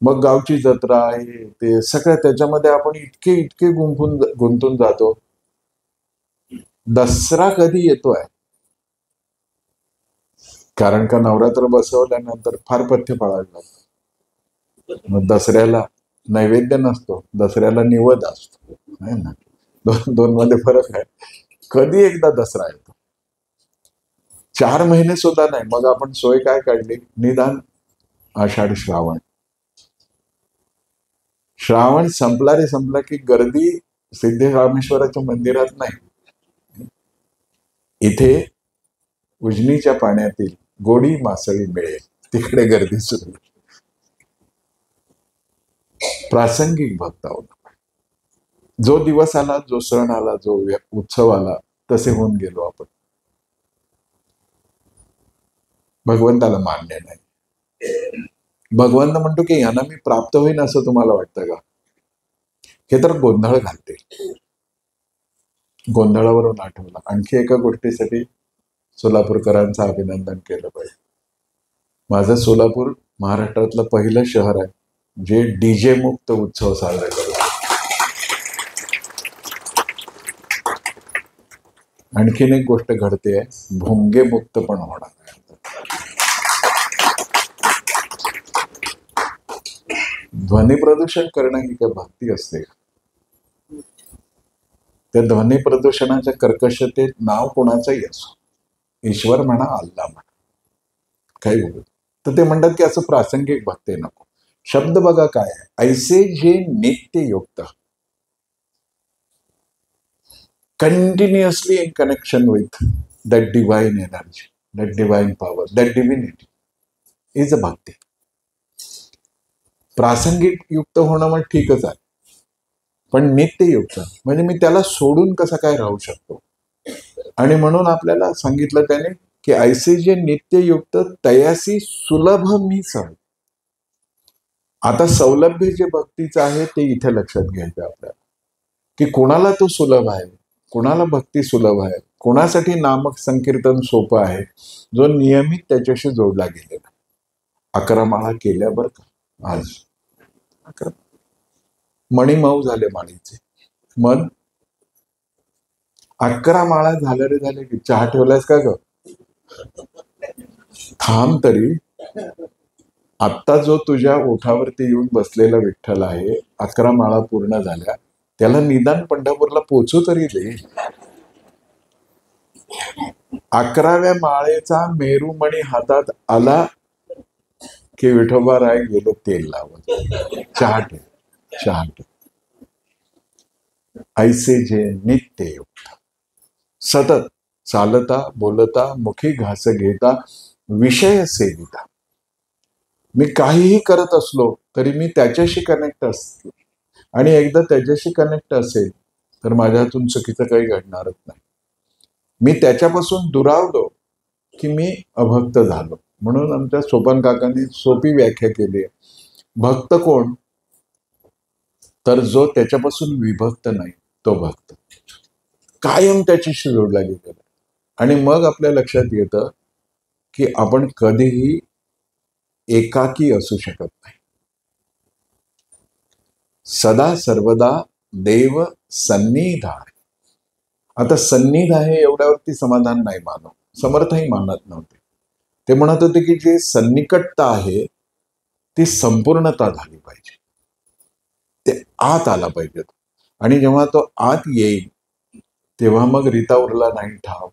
Speaker 1: मग गावची जत्रा आहे ते सगळं, त्याच्यामध्ये आपण इतके गुंतून जातो. दसरा कधी येतोय, कारण का नवरात्र बसवल्यानंतर फार पथ्य पाळायला लागतं. मग दसऱ्याला नैवेद्य नसतो, दसऱ्याला निवद असतो, है ना. दोन मध्ये फरक आहे. कधी एकदा दसरा येतो, 4 महिने सुद्धा नाही. मग आपण सोय काय काढली, निदान आषाढ श्रावण संपला की गर्दी सिद्धरामेश्वराच्या मंदिरात नाही, इथे उजनीच्या पाण्यातील गोडी मासळी मिळेल तिकडे गर्दी सुरू. प्रासंगिक भक्त आहोत. जो दिवस आला, जो सण आला, जो उत्सव आला, तसे होऊन गेलो आपण. भगवंताला मान्य नाही. भगवंत म्हणतो की यांना मी प्राप्त होईन असं तुम्हाला वाटतं का? हे तर गोंधळ घालते. गोंधळावरून आठवलं, आणखी एका गोष्टीसाठी सोलापूरकरांचं अभिनंदन केलं पाहिजे. माझं सोलापूर महाराष्ट्रातलं पहिलं शहर आहे जे डीजे मुक्त उत्सव साजरे करतो. आणखीन एक गोष्ट घडते, भोंगे मुक्त पण होणार आहे. ध्वनी प्रदूषण करणं ही काय भक्ती असते का? त्या ध्वनी प्रदूषणाच्या कर्कशतेत नाव कोणाचंही असो, ईश्वर म्हणा, अल्लाह म्हणा, काही बोलत, तर ते म्हणतात की असं प्रासंगिक भक्ती नको. शब्द बघा काय आहे, ऐसे जे नित्ययुक्त, continuously in connection with that divine energy, that divine power, that divinity is a bhakti. प्रासंगिक युक्त होणं मग ठीकच आहे, पण नित्ययुक्त म्हणजे मी त्याला सोडून कसं काय राहू शकतो. आणि म्हणून आपल्याला सांगितलं त्याने की ऐसे जे नित्ययुक्त तयासी सुलभ मी सहज. आता सौलभ्य जे भक्तीचं आहे ते इथे लक्षात घ्यायचं आपल्याला, की कोणाला तो सुलभ आहे, कोणाला भक्ती सुलभ आहे, कोणासाठी नामक संकीर्तन सोपं आहे, जो नियमित त्याच्याशी जोडला गेलेला. 11 माळा केल्या बरं का, आज 11 मणिमऊ झाले माळीचे. मन 11 माळा झाले की चहा ठेवलायस का ग, थांब तरी. आत्ता जो तुझ्या ओठावरती येऊन बसलेला विठ्ठल आहे, 11 माळा पूर्ण झाल्या, त्याला निदान पंढरपूरला पोचू तरी दे. 11व्या माळेचा मेरुमणी हातात आला की विठोबा राय गेलो तेल लावत, चहा ठेव. ऐसे जे नित्ययुक्त, सतत चालता बोलता मुखी घास घेता विषय सेविता. मी काहीही करत असलो तरी मी त्याच्याशी कनेक्ट असतो, आणि एकदा त्याच्याशी कनेक्ट असेल तर माझ्या हातून चुकीचं काही घडणारच नाही. मी त्याच्यापासून दुरावलो की मी अभक्त झालो. म्हणून आमच्या सोपान काकांनी सोपी व्याख्या केली आहे, भक्त कोण, तर जो त्याच्यापासून विभक्त नाही तो भक्त, कायम त्याच्याशी जोडला गेलेला. आणि मग आपल्या लक्षात येतं की आपण कधीही एकाकी असू शकत नाही. सदा सर्वदा देव सन्निध आहे. आता सन्निध आहे एवढ्यावरती समाधान नाही मानव, समर्थही मानत नव्हते. ते म्हणत होते की जे सन्निकटता आहे ती संपूर्णता झाली पाहिजे, ते आत आला पाहिजे. आणि जेव्हा तो आत येईल तेव्हा मग रीता उरला नाही ठाव.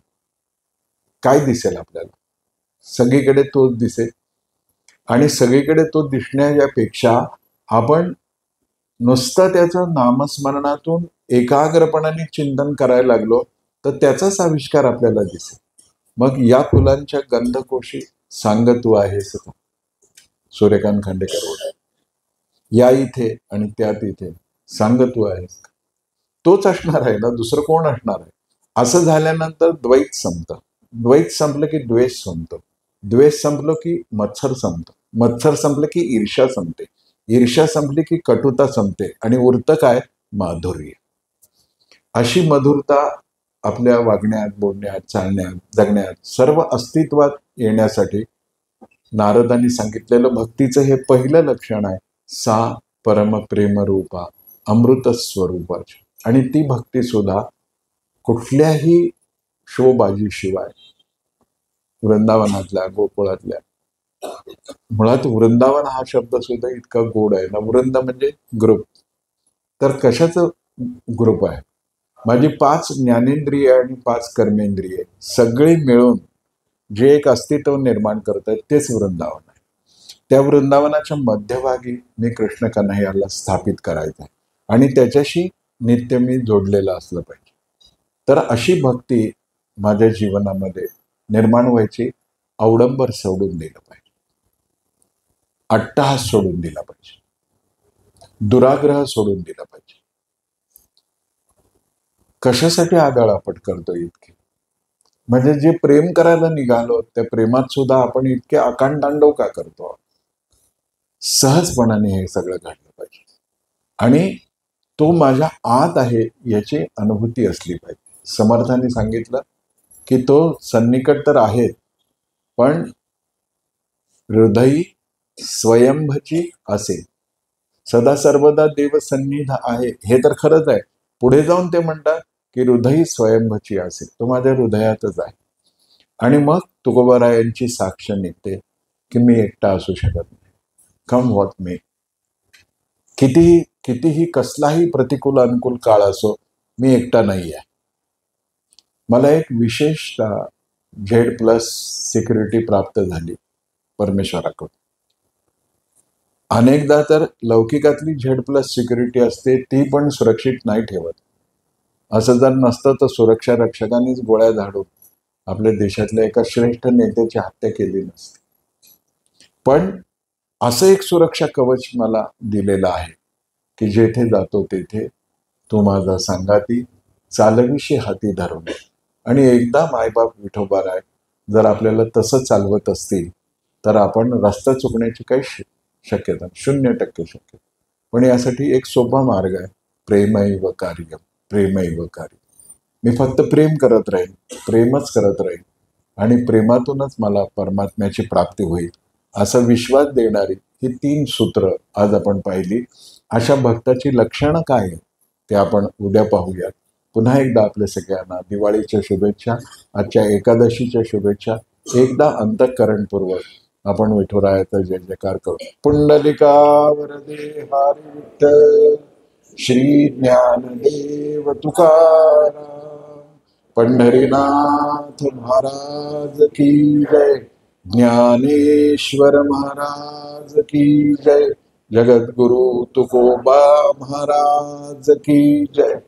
Speaker 1: काय दिसेल आपल्याला, सगळीकडे तोच दिसेल. आणि सगळीकडे तो दिसण्यापेक्षा आपण नुसतं त्याचं नामस्मरणातून एकाग्रपणाने चिंतन करायला लागलो तर त्याचाच आविष्कार आपल्याला दिसेल. मग या फुलांच्या गंधकोशी सांग तू आहेस का, सूर्यकांत खांडेकर बोलतात. या इथे आणि त्या तिथे सांग तू आहेस का, तोच असणार आहे ना, दुसरं कोण असणार आहे. असं झाल्यानंतर द्वैत संपतं. द्वैत संपलं की द्वेष संपतो. द्वेष संपलं की मत्सर संपतो. मत्सर संपलं की ईर्ष्या संपते. ईर्ष्या संपली की कटुता संपते आणि उरतं काय, माधुर्य. अशी मधुरता आपल्या वागण्यात, बोलण्यात, चालण्यात, जगण्यात, सर्व अस्तित्वात येण्यासाठी नारदांनी सांगितलेलं भक्तीचं हे पहिलं लक्षण आहे, सा परम प्रेम रूपा अमृत स्वरूपाची. आणि ती भक्ती सुद्धा कुठल्याही शोबाजीशिवाय, वृंदावनातल्या, गोकुळातल्या, मुळात वृंदावन हा शब्द सुद्धा इतका गोड आहे ना. वृंद म्हणजे ग्रुप. तर कशाचं ग्रुप आहे, माझी 5 ज्ञानेंद्रिय आणि 5 कर्मेंद्रिय सगळे मिळून जे एक अस्तित्व निर्माण करत आहेत तेच वृंदावन आहे. त्या वृंदावनाच्या मध्यभागी मी कृष्ण कन्हैयाला स्थापित करायचं आहे आणि त्याच्याशी नित्य मी जोडलेलं असलं पाहिजे. तर अशी भक्ती माझ्या जीवनामध्ये निर्माण व्हायची. अवडंबर सोडून दिलं पाहिजे, अट्टहास सोडून दिला पाहिजे, दुराग्रह सोडून दिला पाहिजे. कशासाठी आदळापट करतो इतके, म्हणजे जे प्रेम करायला निघालो त्या प्रेमात सुद्धा आपण इतके आकांडतांडव का करतो. सहजपणाने हे सगळं घडलं पाहिजे आणि तो माझ्या आत आहे याची अनुभूती असली पाहिजे. समर्थांनी सांगितलं की तो सन्निकट तर आहे, पण हृदयी स्वयंभची असे, सदा सर्वदा देव सन्निध आहे. हे तर खरंच आहे. पुढे जाऊन ते म्हणतात की हृदयी स्वयंभची असे, तो माझ्या हृदयातच आहे. आणि मग तुकोबारायांची साक्ष निघते की मी एकटा असू शकत नाही. कम व्हॉट मे, कितीही कसलाही प्रतिकूल अनुकूल काळ असो, मी एकटा नाही आहे. मला एक विशेषतः Z+ सिक्युरिटी प्राप्त झाली परमेश्वराकडून. अनेकदा तर लौकिकातली Z+ सिक्युरिटी असते ती पण सुरक्षित नाही ठेवत. असं जर नसतं तर सुरक्षा रक्षकांनीच गोळ्या झाडून आपल्या देशातल्या एका श्रेष्ठ नेत्याची हत्या केली नसती. पण असं एक सुरक्षा कवच मला दिलेलं आहे की जेथे जातो तेथे तो माझा सांगाती, चालविशी हाती धरून. आणि एकदा मायबाप विठोबाराय जर आपल्याला तसं चालवत असतील तर आपण रस्ता चुकण्याची काही शक्यता 0% शक्यता. पण यासाठी एक सोपा मार्ग आहे, प्रेमैव कार्य, प्रेमैव कार्य. मी फक्त प्रेम करत राहीन, प्रेमच करत राहीन आणि प्रेमातूनच मला परमात्म्याची प्राप्ती होईल, असा विश्वास देणारी ही 3 सूत्र आज आपण पाहिली. अशा भक्ताची लक्षणं काय आहे ते आपण उद्या पाहूयात. पुन्हा एकदा आपल्या सगळ्यांना दिवाळीच्या शुभेच्छा, आजच्या एकादशीच्या शुभेच्छा. एकदा अंतःकरणपूर्वक आपण विठुरायाचा जय जयकार करू. पुंडलिका वरदे हरी विठ्ठल, श्री ज्ञानदेव तुकाराम, पंढरीनाथ महाराज की जय, ज्ञानेश्वर महाराज की जय, जगद्गुरु तुकोबा महाराज की जय.